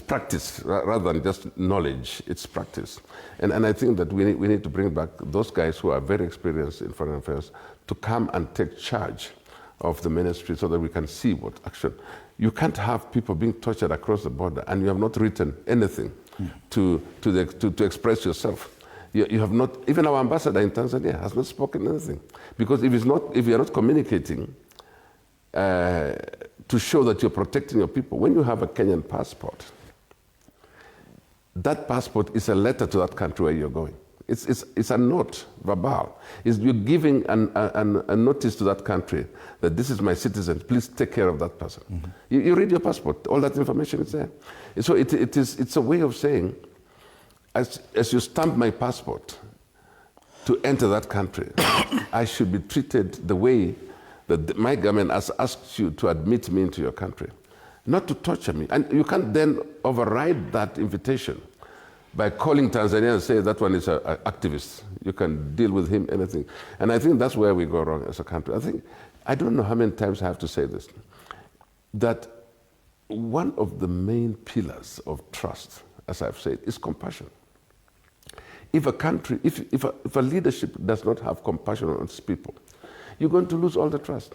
practice rather than just knowledge. It's practice. And I think that we need to bring back those guys who are very experienced in foreign affairs to come and take charge of the ministry so that we can see what action. You can't have people being tortured across the border and you have not written anything to express yourself. You have not, even our ambassador in Tanzania has not spoken anything. Because if you're not communicating to show that you're protecting your people, when you have a Kenyan passport, that passport is a letter to that country where you're going. It's a note, verbal. You're giving a notice to that country that this is my citizen, please take care of that person. You read your passport, all that information is there. So it's a way of saying, as you stamp my passport to enter that country, I should be treated the way that my government has asked you to admit me into your country, not to torture me. And you can't then override that invitation by calling Tanzania and say that one is an activist. You can deal with him, anything. And I think that's where we go wrong as a country. I don't know how many times I have to say this, that one of the main pillars of trust, as I've said, is compassion. If a country, if a leadership does not have compassion on its people, you're going to lose all the trust.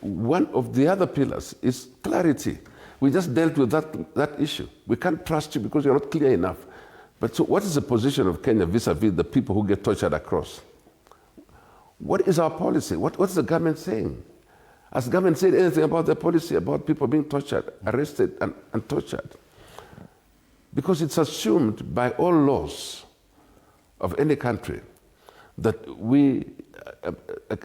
One of the other pillars is clarity. We just dealt with that issue. We can't trust you because you're not clear enough. But so what is the position of Kenya vis-a-vis the people who get tortured across? What is our policy? What's the government saying? Has the government said anything about their policy about people being tortured, arrested and tortured? Because it's assumed by all laws of any country that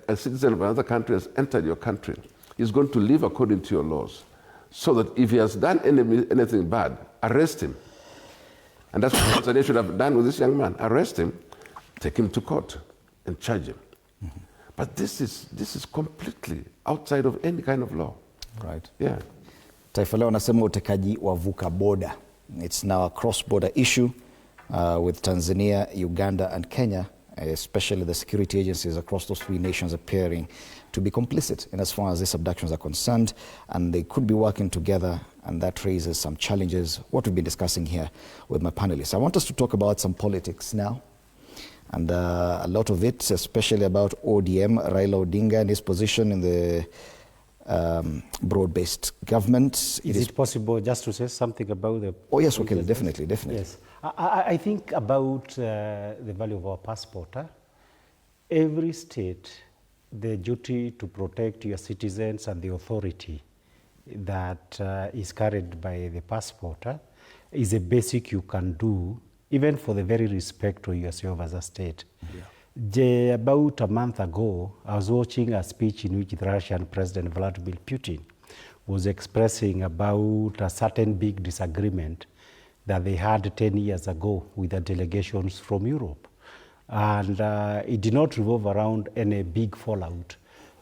a citizen of another country has entered your country, is going to live according to your laws. So that if he has done anything bad, arrest him. And that's what Tanzania should have done with this young man. Arrest him, take him to court, and charge him. But this is completely outside of any kind of law. Right. Yeah. Taifa leo nasema utekaji wavuka border. It's now a cross-border issue with Tanzania, Uganda, and Kenya, especially the security agencies across those three nations appearing to be complicit in as far as these abductions are concerned, and they could be working together, and that raises some challenges, what we've been discussing here with my panelists. I want us to talk about some politics now, and a lot of it, especially about ODM, Raila Odinga, and his position in the broad-based government. Is it possible just to say something about the... Oh yes, okay, definitely. Yes. I think about the value of our passport. Every state, the duty to protect your citizens and the authority that is carried by the passport is a basic you can do, even for the very respect of yourself as a state. Yeah. About a month ago, I was watching a speech in which the Russian President Vladimir Putin was expressing about a certain big disagreement that they had 10 years ago with the delegations from Europe. And it did not revolve around any big fallout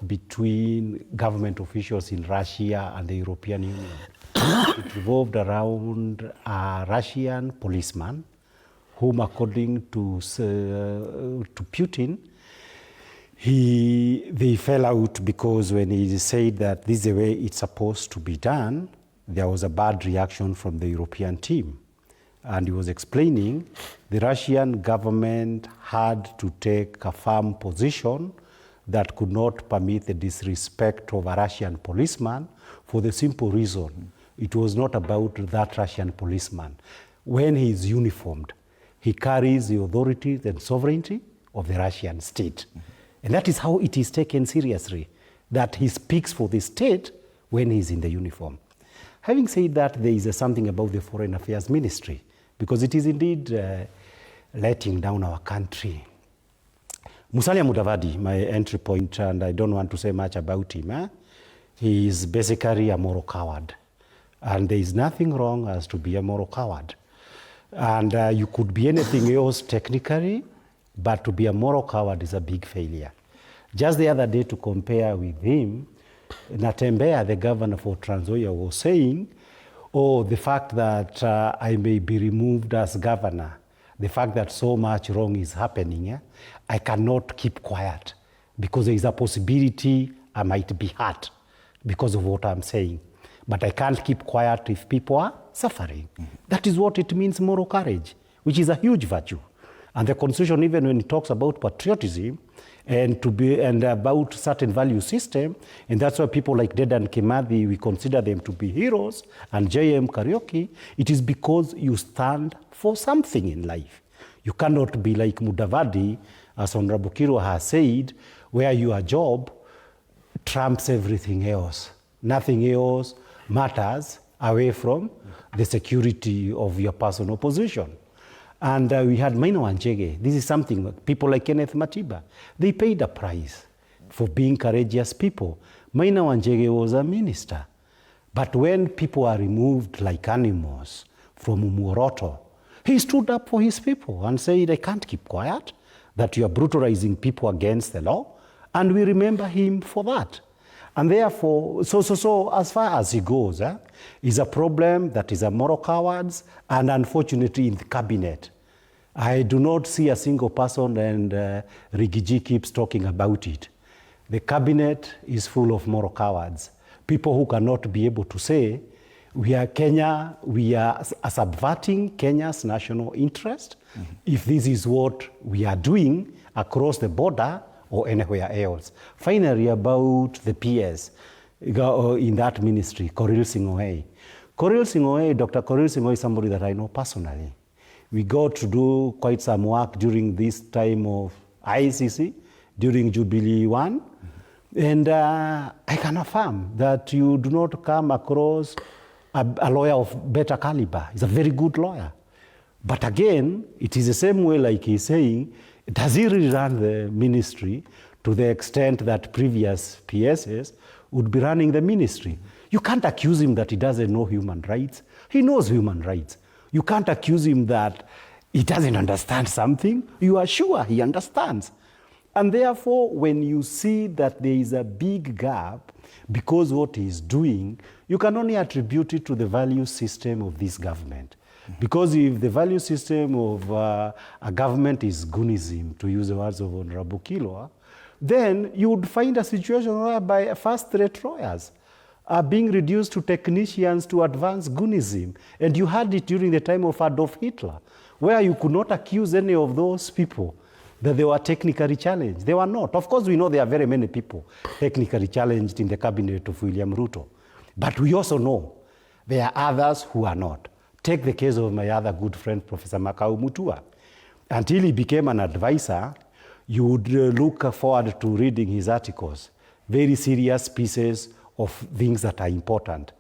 between government officials in Russia and the European Union. It revolved around a Russian policeman whom, according to Putin, they fell out because when he said that this is the way it's supposed to be done, there was a bad reaction from the European team. And he was explaining the Russian government had to take a firm position that could not permit the disrespect of a Russian policeman for the simple reason it was not about that Russian policeman. When he is uniformed, he carries the authority and sovereignty of the Russian state. And that is how it is taken seriously, that he speaks for the state when he's in the uniform. Having said that, there is something about the Foreign Affairs Ministry, because it is indeed letting down our country. Musalia Mudavadi, my entry point, and I don't want to say much about him. He is basically a moral coward. And there is nothing wrong as to be a moral coward. And you could be anything else technically, but to be a moral coward is a big failure. Just the other day, to compare with him, Natembeya, the governor for Trans Nzoia, was saying, oh, the fact that I may be removed as governor, the fact that so much wrong is happening, I cannot keep quiet because there is a possibility I might be hurt because of what I'm saying. But I can't keep quiet if people are suffering. That is what it means, moral courage, which is a huge virtue. And the Constitution, even when it talks about patriotism and about certain value system, and that's why people like Dedan Kimathi, we consider them to be heroes, and J.M. Kariuki, it is because you stand for something in life. You cannot be like Mudavadi, as Honorable Kiro has said, where your job trumps everything else. Nothing else matters away from the security of your personal position. And we had Maina Wanjege. This is something, people like Kenneth Matiba, they paid a price for being courageous people. Maina Wanjege was a minister. But when people are removed like animals from Umoroto, he stood up for his people and said, I can't keep quiet, that you are brutalizing people against the law. And we remember him for that. And therefore, so as far as he goes, is a problem that is a moral cowards, and unfortunately in the cabinet. I do not see a single person, and Rigiji keeps talking about it. The cabinet is full of moral cowards, people who cannot be able to say, we are Kenya, we are subverting Kenya's national interest, if this is what we are doing across the border or anywhere else. Finally, about the PS in that ministry, Korir Sing'oei. Korir Sing'oei, Dr. Korir Sing'oei is somebody that I know personally. We got to do quite some work during this time of ICC, during Jubilee 1. And I can affirm that you do not come across a lawyer of better caliber. He's a very good lawyer. But again, it is the same way like he's saying, does he really run the ministry to the extent that previous PSs would be running the ministry? You can't accuse him that he doesn't know human rights. He knows human rights. You can't accuse him that he doesn't understand something. You are sure he understands. And therefore, when you see that there is a big gap because what he's doing, you can only attribute it to the value system of this government. Because if the value system of a government is goonism, to use the words of Honorable Kilwa, then you would find a situation whereby first-rate lawyers are being reduced to technicians to advance goonism. And you had it during the time of Adolf Hitler, where you could not accuse any of those people that they were technically challenged. They were not. Of course, we know there are very many people technically challenged in the cabinet of William Ruto. But we also know there are others who are not. Take the case of my other good friend, Professor Makau Mutua. Until he became an advisor, you would look forward to reading his articles, very serious pieces of things that are important.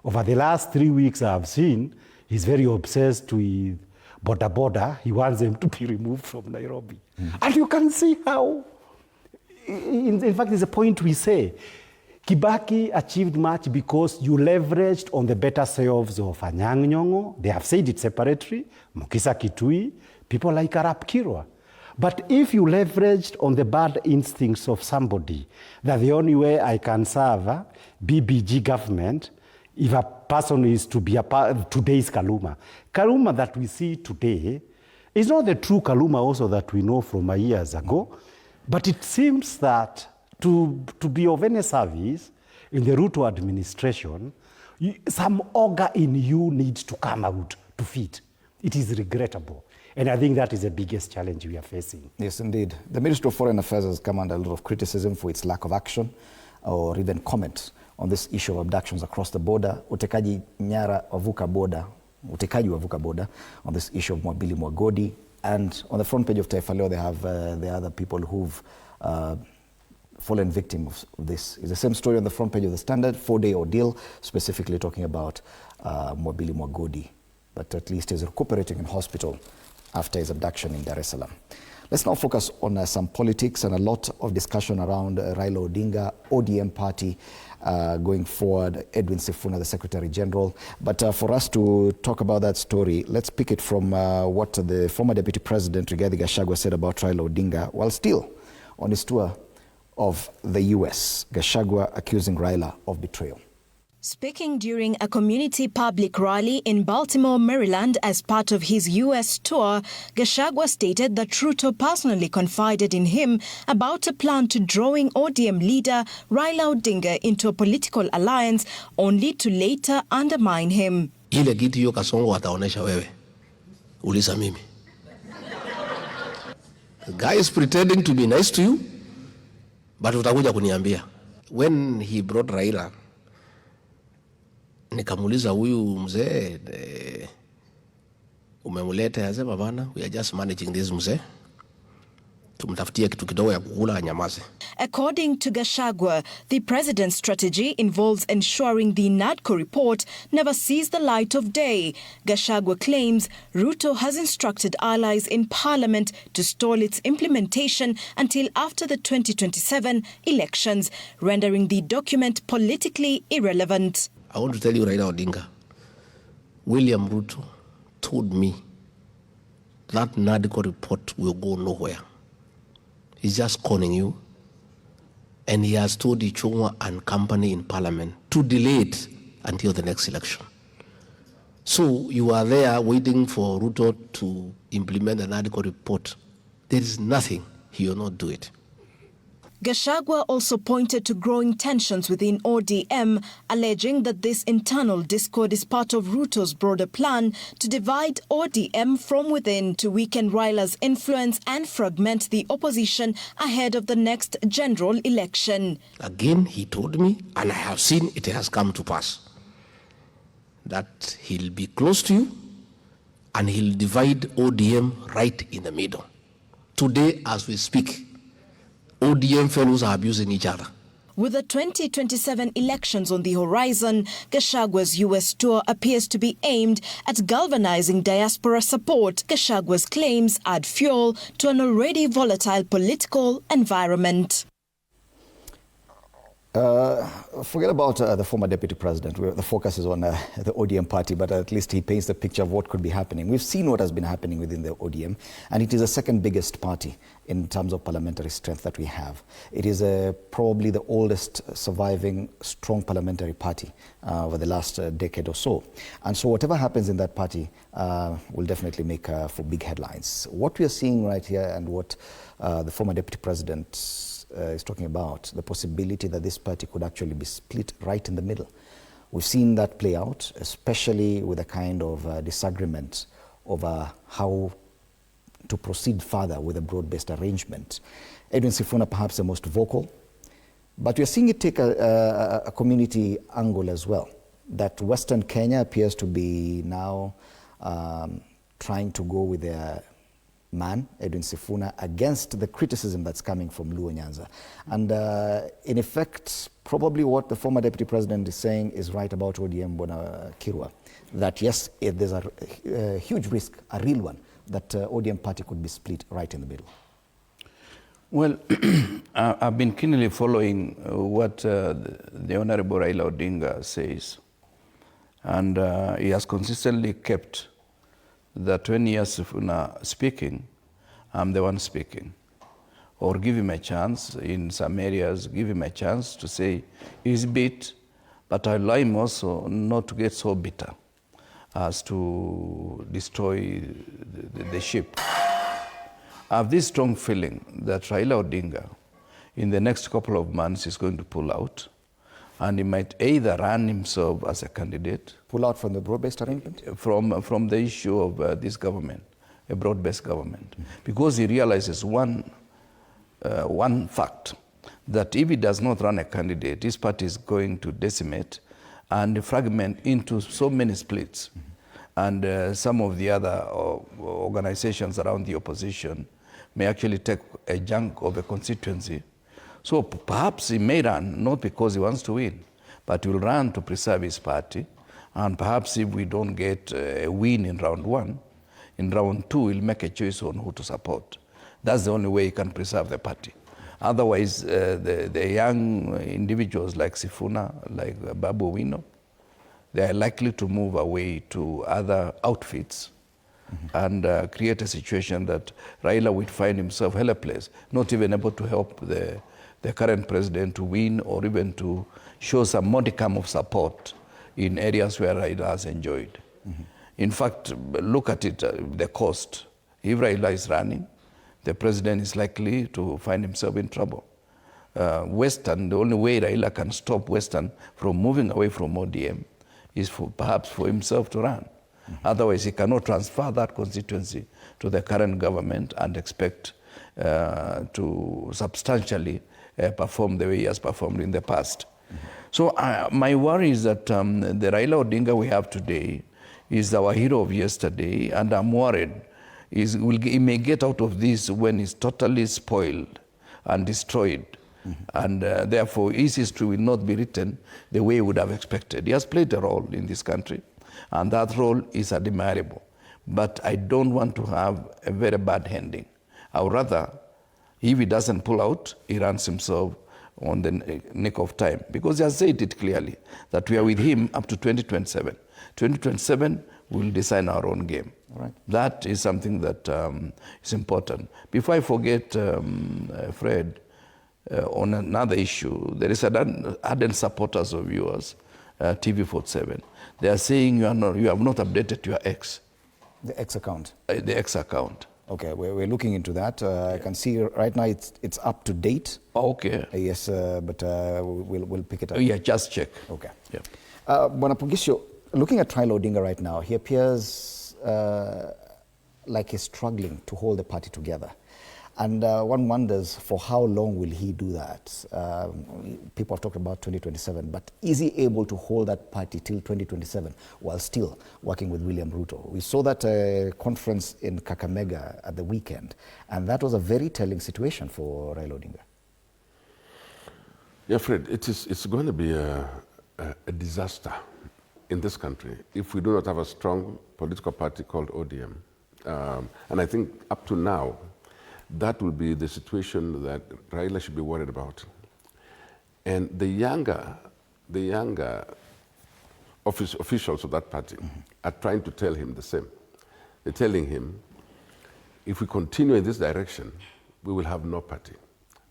Over the last 3 weeks I have seen, he's very obsessed with border. He wants them to be removed from Nairobi. And you can see how, in fact, there's a point we say, Kibaki achieved much because you leveraged on the better selves of Anyang' Nyong'o. They have said it separately, Mukisa Kitui, people like Arap Kirwa. But if you leveraged on the bad instincts of somebody, that the only way I can serve BBG government, if a person is to be today's Kaluma. Kaluma that we see today is not the true Kaluma also that we know from years ago, but it seems that to be of any service in the Ruto administration, some organ in you needs to come out to fit. It is regrettable. And I think that is the biggest challenge we are facing. Yes, indeed. The Ministry of Foreign Affairs has come under a lot of criticism for its lack of action or even comment on this issue of abductions across the border. Utekaji nyara wavuka border, utekaji wavuka border on this issue of Mwabili Mwagodi. And on the front page of Taifa Leo, they have the other people who've fallen victim of this. It's the same story on the front page of the Standard, 4-day ordeal, specifically talking about Mwabili Mwagodi. But at least he's recuperating in hospital after his abduction in Dar es Salaam. Let's now focus on some politics and a lot of discussion around Raila Odinga, ODM party going forward, Edwin Sifuna, the Secretary General. But for us to talk about that story, let's pick it from what the former Deputy President Rigathi Gachagua said about Raila Odinga while still on his tour of the US. Gachagua accusing Raila of betrayal. Speaking during a community public rally in Baltimore, Maryland as part of his U.S. tour, Gachagua stated that Ruto personally confided in him about a plan to drawing ODM leader Raila Odinga into a political alliance, only to later undermine him. Ile kitu hiyo Kasongo ataonesha wewe. Uliza mimi. The guy is pretending to be nice to you, but utakuja kuniambia. When he brought Raila, nikamuuliza huyu mzee umemuleta, asema bana, we are just managing this mzee, tumtafutie kitu kidogo ya kukula nyamaze. According to Gachagua, the president's strategy involves ensuring the NADCO report never sees the light of day. Gachagua claims Ruto has instructed allies in parliament to stall its implementation until after the 2027 elections, rendering the document politically irrelevant. I want to tell you, Raila Odinga, William Ruto told me that NADCO report will go nowhere. He's just conning you. And he has told Ichung'wa and company in parliament to delay it until the next election. So you are there waiting for Ruto to implement the NADCO report. There is nothing, he will not do it. Gachagua also pointed to growing tensions within ODM, alleging that this internal discord is part of Ruto's broader plan to divide ODM from within to weaken Raila's influence and fragment the opposition ahead of the next general election. Again, he told me, and I have seen it has come to pass, that he'll be close to you and he'll divide ODM right in the middle. Today, as we speak, ODM fellows are abusing each other. With the 2027 elections on the horizon, Gachagua's U.S. tour appears to be aimed at galvanizing diaspora support. Gachagua's claims add fuel to an already volatile political environment. Forget about the former deputy president. The focus is on the ODM party, but at least he paints the picture of what could be happening. We've seen what has been happening within the ODM, and it is the second biggest party in terms of parliamentary strength that we have. It is probably the oldest surviving strong parliamentary party over the last decade or so. And so whatever happens in that party will definitely make for big headlines. What we are seeing right here and what the former deputy president is talking about, the possibility that this party could actually be split right in the middle. We've seen that play out, especially with a kind of disagreement over how to proceed further with a broad-based arrangement. Edwin Sifuna perhaps the most vocal, but we're seeing it take a community angle as well, that Western Kenya appears to be now trying to go with their man, Edwin Sifuna, against the criticism that's coming from Luo Nyanza. And in effect, probably what the former deputy president is saying is right about ODM Bona Kirwa, that yes, there's a huge risk, a real one, that ODM party could be split right in the middle. Well, I've been keenly following what the Honorable Raila Odinga says. And he has consistently kept that when he has Sifuna speaking, I'm the one speaking. Or give him a chance, in some areas, give him a chance to say he's bit, but I allow him also not to get so bitter as to destroy the ship. I have this strong feeling that Raila Odinga, in the next couple of months, is going to pull out, and he might either run himself as a candidate. Pull out from the broad-based arrangement? From the issue of this government, a broad-based government. Because he realizes one fact, that if he does not run a candidate, his party is going to decimate and fragment into so many splits. And some of the other organizations around the opposition may actually take a chunk of a constituency. So perhaps he may run, not because he wants to win, but he will run to preserve his party. And perhaps if we don't get a win in round one, in round two, he'll make a choice on who to support. That's the only way he can preserve the party. Otherwise, the young individuals like Sifuna, like Babu Owino, they are likely to move away to other outfits and create a situation that Raila would find himself helpless, not even able to help the current president to win or even to show some modicum of support in areas where Raila has enjoyed. In fact, look at it, the cost. If Raila is running, the president is likely to find himself in trouble. Western, the only way Raila can stop Western from moving away from ODM is perhaps for himself to run. Otherwise, he cannot transfer that constituency to the current government and expect to substantially perform the way he has performed in the past. So my worry is that the Raila Odinga we have today is our hero of yesterday, and I'm worried he may get out of this when he's totally spoiled and destroyed. And therefore, his history will not be written the way he would have expected. He has played a role in this country, and that role is admirable. But I don't want to have a very bad ending. I would rather, if he doesn't pull out, he runs himself on the nick of time. Because he has said it clearly, that we are with him up to 2027. 2027, we'll design our own game. Right. That is something that is important. Before I forget, Fred, on another issue, there is ardent supporters of yours, TV47. They are saying you have not updated your X. The X account? The X account. Okay, we're looking into that. I can see right now it's up to date. Okay. Yes, but we'll pick it up. Yeah, just check. Okay. Yeah. Bwana Pugisho, looking at Raila Odinga right now, he appears like he's struggling to hold the party together. And one wonders, for how long will he do that? People have talked about 2027, but is he able to hold that party till 2027 while still working with William Ruto? We saw that conference in Kakamega at the weekend, and that was a very telling situation for Raila Odinga. Yeah, Fred, it's going to be a disaster in this country if we do not have a strong political party called ODM. And I think up to now, that will be the situation that Raila should be worried about. And the younger officials of that party are trying to tell him the same. They're telling him, if we continue in this direction, we will have no party.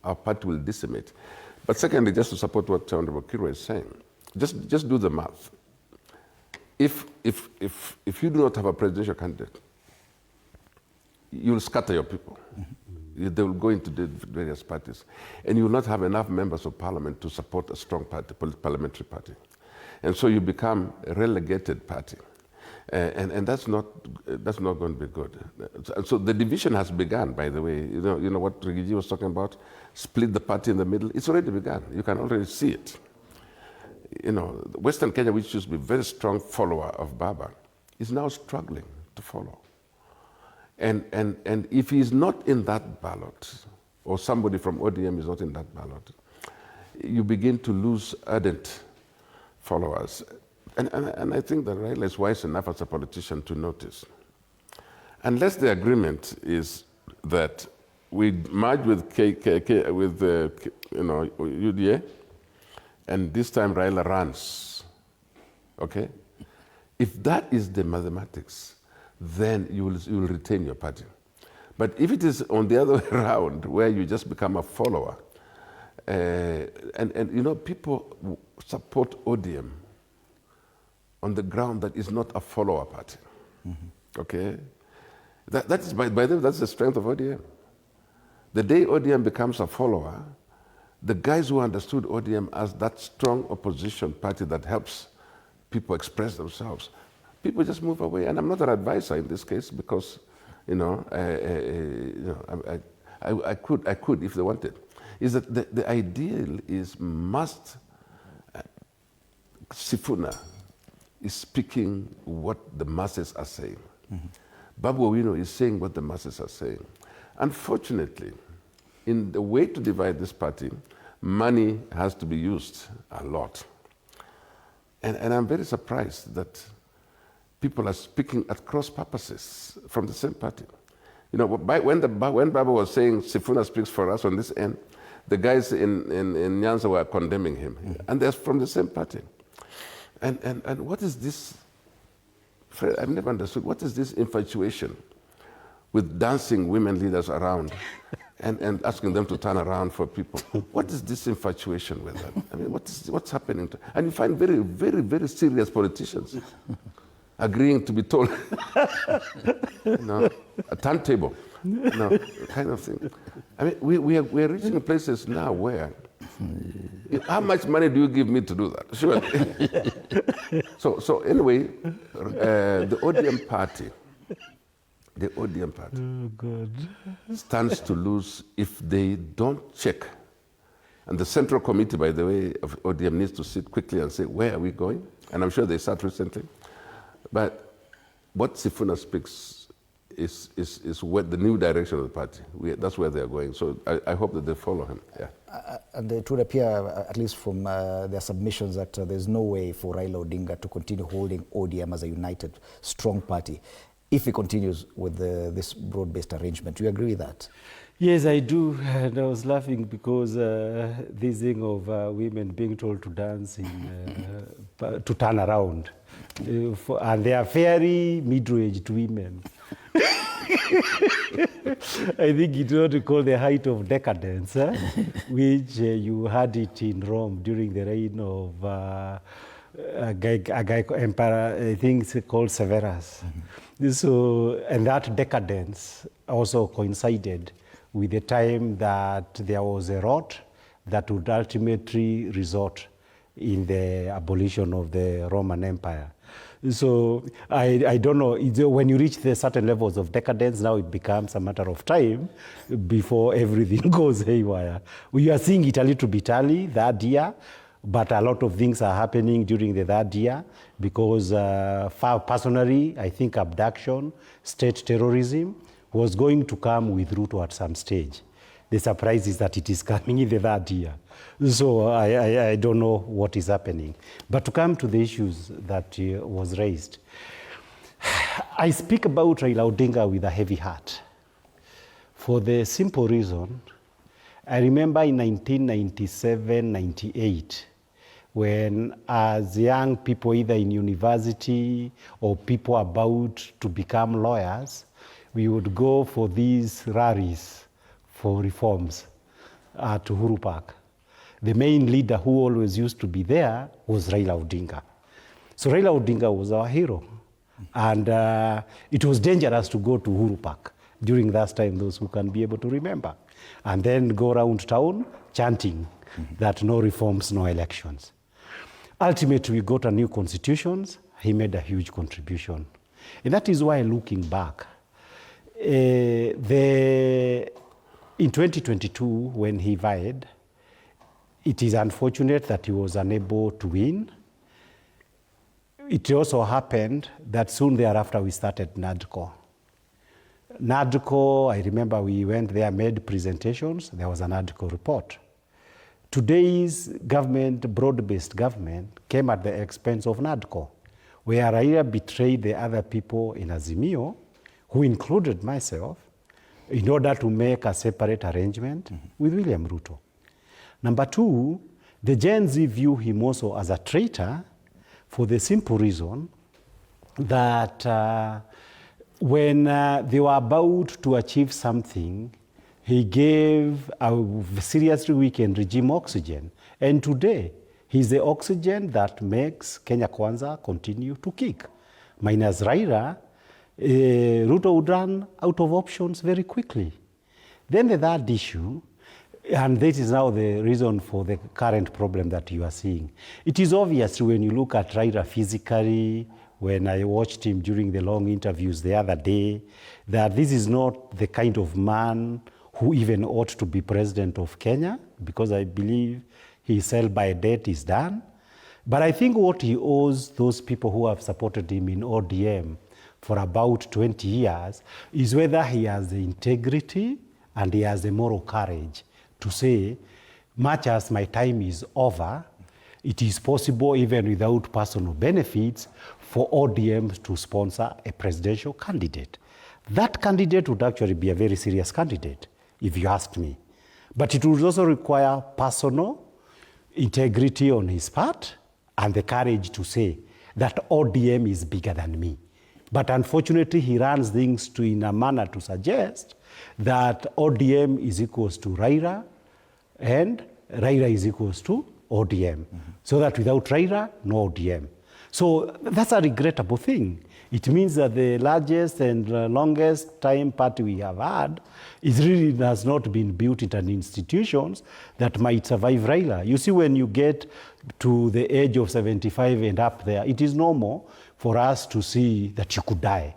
Our party will decimate. But secondly, just to support what Honorable Kirwa is saying, just do the math. If you do not have a presidential candidate, you'll scatter your people. They will go into the various parties. And you will not have enough members of parliament to support a strong party, parliamentary party. And so you become a relegated party. And that's not going to be good. So the division has begun, by the way. You know what Rigiji was talking about? Split the party in the middle. It's already begun. You can already see it. You know, Western Kenya, which used to be a very strong follower of BAMBA, is now struggling to follow. And if he's not in that ballot, or somebody from ODM is not in that ballot, you begin to lose ardent followers. And I think that Raila is wise enough as a politician to notice. Unless the agreement is that we merge with UDA, and this time Raila runs, okay? If that is the mathematics, then you will retain your party. But if it is on the other way around, where you just become a follower, and you know, people support ODM on the ground that is not a follower party. Okay? That is, by the way, that's the strength of ODM. The day ODM becomes a follower, the guys who understood ODM as that strong opposition party that helps people express themselves, people just move away. And I'm not an advisor in this case because, I could if they wanted. Is that the ideal is Sifuna is speaking what the masses are saying. Babu Owino is saying what the masses are saying. Unfortunately, in the way to divide this party, money has to be used a lot. And I'm very surprised that people are speaking at cross purposes from the same party. You know, when Baba was saying Sifuna speaks for us on this end, the guys in Nyanza were condemning him. And they're from the same party. And what is this, Fred, I've never understood, what is this infatuation with dancing women leaders around and asking them to turn around for people? What is this infatuation with that? I mean, what's happening? And you find very, very, very serious politicians agreeing to be told, a turntable, kind of thing. I mean, we are reaching places now where, how much money do you give me to do that? Sure. So anyway, the ODM party, stands to lose if they don't check. And the Central Committee, by the way, of ODM needs to sit quickly and say, where are we going? And I'm sure they sat recently. But what Sifuna speaks is where the new direction of the party. That's where they're going. So I hope that they follow him. Yeah. And it would appear, at least from their submissions, that there's no way for Raila Odinga to continue holding ODM as a united, strong party if he continues with this broad-based arrangement. Do you agree with that? Yes, I do. And I was laughing because this thing of women being told to dance, to turn around. And they are very middle-aged women. I think it's what we call the height of decadence, which you had it in Rome during the reign of a guy emperor, I think it's called Severus. So, and that decadence also coincided with the time that there was a rot that would ultimately result in the abolition of the Roman Empire. So I don't know, when you reach the certain levels of decadence, now it becomes a matter of time before everything goes haywire. We are seeing it a little bit early that year, but a lot of things are happening during the third year because personally, I think abduction, state terrorism was going to come with Ruto at some stage. The surprise is that it is coming in the third year. So I don't know what is happening. But to come to the issues that was raised, I speak about Raila Odinga with a heavy heart for the simple reason, I remember in 1997-98, when as young people either in university or people about to become lawyers, we would go for these rallies for reforms at Uhuru Park. The main leader who always used to be there was Raila Odinga. So Raila Odinga was our hero. And it was dangerous to go to Uhuru Park during that time, those who can be able to remember. And then go around town chanting that no reforms, no elections. Ultimately, we got a new constitution. He made a huge contribution. And that is why, looking back, in 2022, when he vied, it is unfortunate that he was unable to win. It also happened that soon thereafter we started NADCO. NADCO, I remember we went there, made presentations, there was a NADCO report. Today's government, broad-based government, came at the expense of NADCO, where Raila betrayed the other people in Azimio, who included myself, in order to make a separate arrangement with William Ruto. Number two, the Gen Z view him also as a traitor for the simple reason that when they were about to achieve something, he gave a seriously weakened regime oxygen. And today, he's the oxygen that makes Kenya Kwanza continue to kick. Minus Raila, Ruto would run out of options very quickly. Then the third issue, and this is now the reason for the current problem that you are seeing. It is obvious when you look at Raila physically, when I watched him during the long interviews the other day, that this is not the kind of man who even ought to be president of Kenya, because I believe his sell-by date is done. But I think what he owes those people who have supported him in ODM for about 20 years is whether he has the integrity and he has the moral courage to say, much as my time is over, it is possible, even without personal benefits, for ODM to sponsor a presidential candidate. That candidate would actually be a very serious candidate, if you ask me. But it would also require personal integrity on his part and the courage to say that ODM is bigger than me. But unfortunately, he runs things in a manner to suggest that ODM is equals to Raila and Raila is equals to ODM. So that without Raila, no ODM. So that's a regrettable thing. It means that the largest and longest time party we have had really has not been built into institutions that might survive Raila. You see, when you get to the age of 75 and up there, it is normal for us to see that you could die,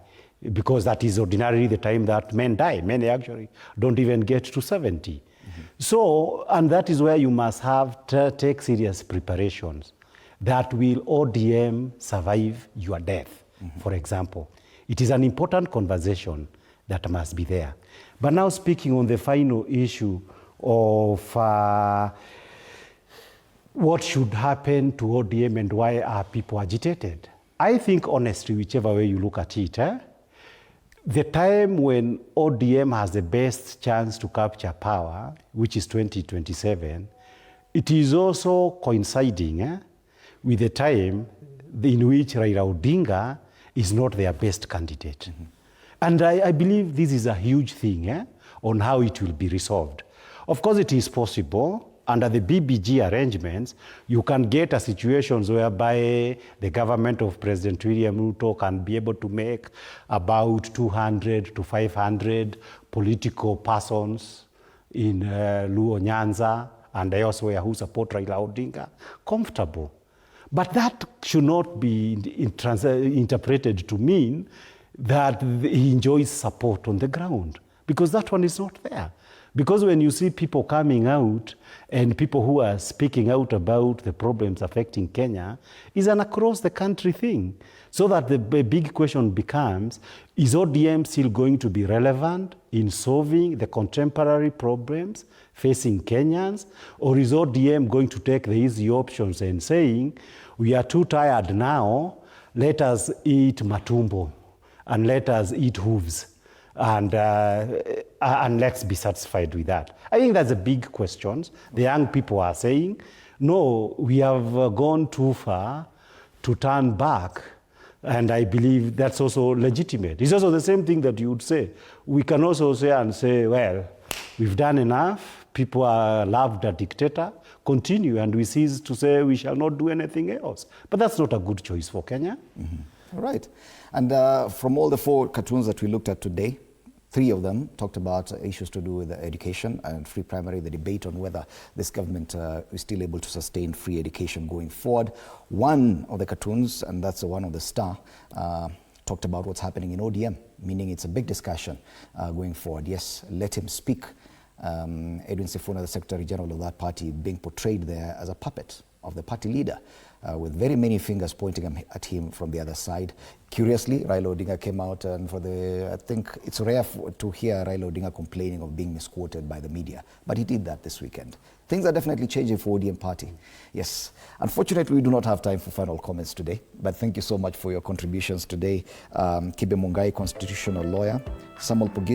because that is ordinarily the time that men die. Men actually don't even get to 70. So, and that is where you must have take serious preparations. That will ODM survive your death, for example. It is an important conversation that must be there. But now speaking on the final issue of what should happen to ODM and why are people agitated? I think honestly, whichever way you look at it, the time when ODM has the best chance to capture power, which is 2027, it is also coinciding with the time in which Raila Odinga is not their best candidate. And I believe this is a huge thing on how it will be resolved. Of course, it is possible. Under the BBG arrangements, you can get a situations whereby the government of President William Ruto can be able to make about 200 to 500 political persons in Luo Nyanza and elsewhere who support Raila Odinga comfortable. But that should not be interpreted to mean that he enjoys support on the ground, because that one is not there. Because when you see people coming out and people who are speaking out about the problems affecting Kenya, is an across the country thing. So that the big question becomes, is ODM still going to be relevant in solving the contemporary problems facing Kenyans? Or is ODM going to take the easy options and saying, we are too tired now, let us eat matumbo and let us eat hooves. And let's be satisfied with that. I think that's a big question. The young people are saying, no, we have gone too far to turn back. And I believe that's also legitimate. It's also the same thing that you would say. We can also say, well, we've done enough. People are loved a dictator. Continue, and we cease to say we shall not do anything else. But that's not a good choice for Kenya. All right. And from all the 4 cartoons that we looked at today, 3 of them talked about issues to do with education and free primary, the debate on whether this government is still able to sustain free education going forward. One of the cartoons, and that's the one of the Star, talked about what's happening in ODM, meaning it's a big discussion going forward. Yes, let him speak. Edwin Sifuna, the Secretary General of that party, being portrayed there as a puppet of the party leader, with very many fingers pointing at him from the other side. Curiously, Raila Odinga came out, and I think it's rare to hear Raila Odinga complaining of being misquoted by the media, but he did that this weekend. Things are definitely changing for ODM party. Yes. Unfortunately, we do not have time for final comments today, but thank you so much for your contributions today. Kibe Mungai, constitutional lawyer, Samuel Pugis,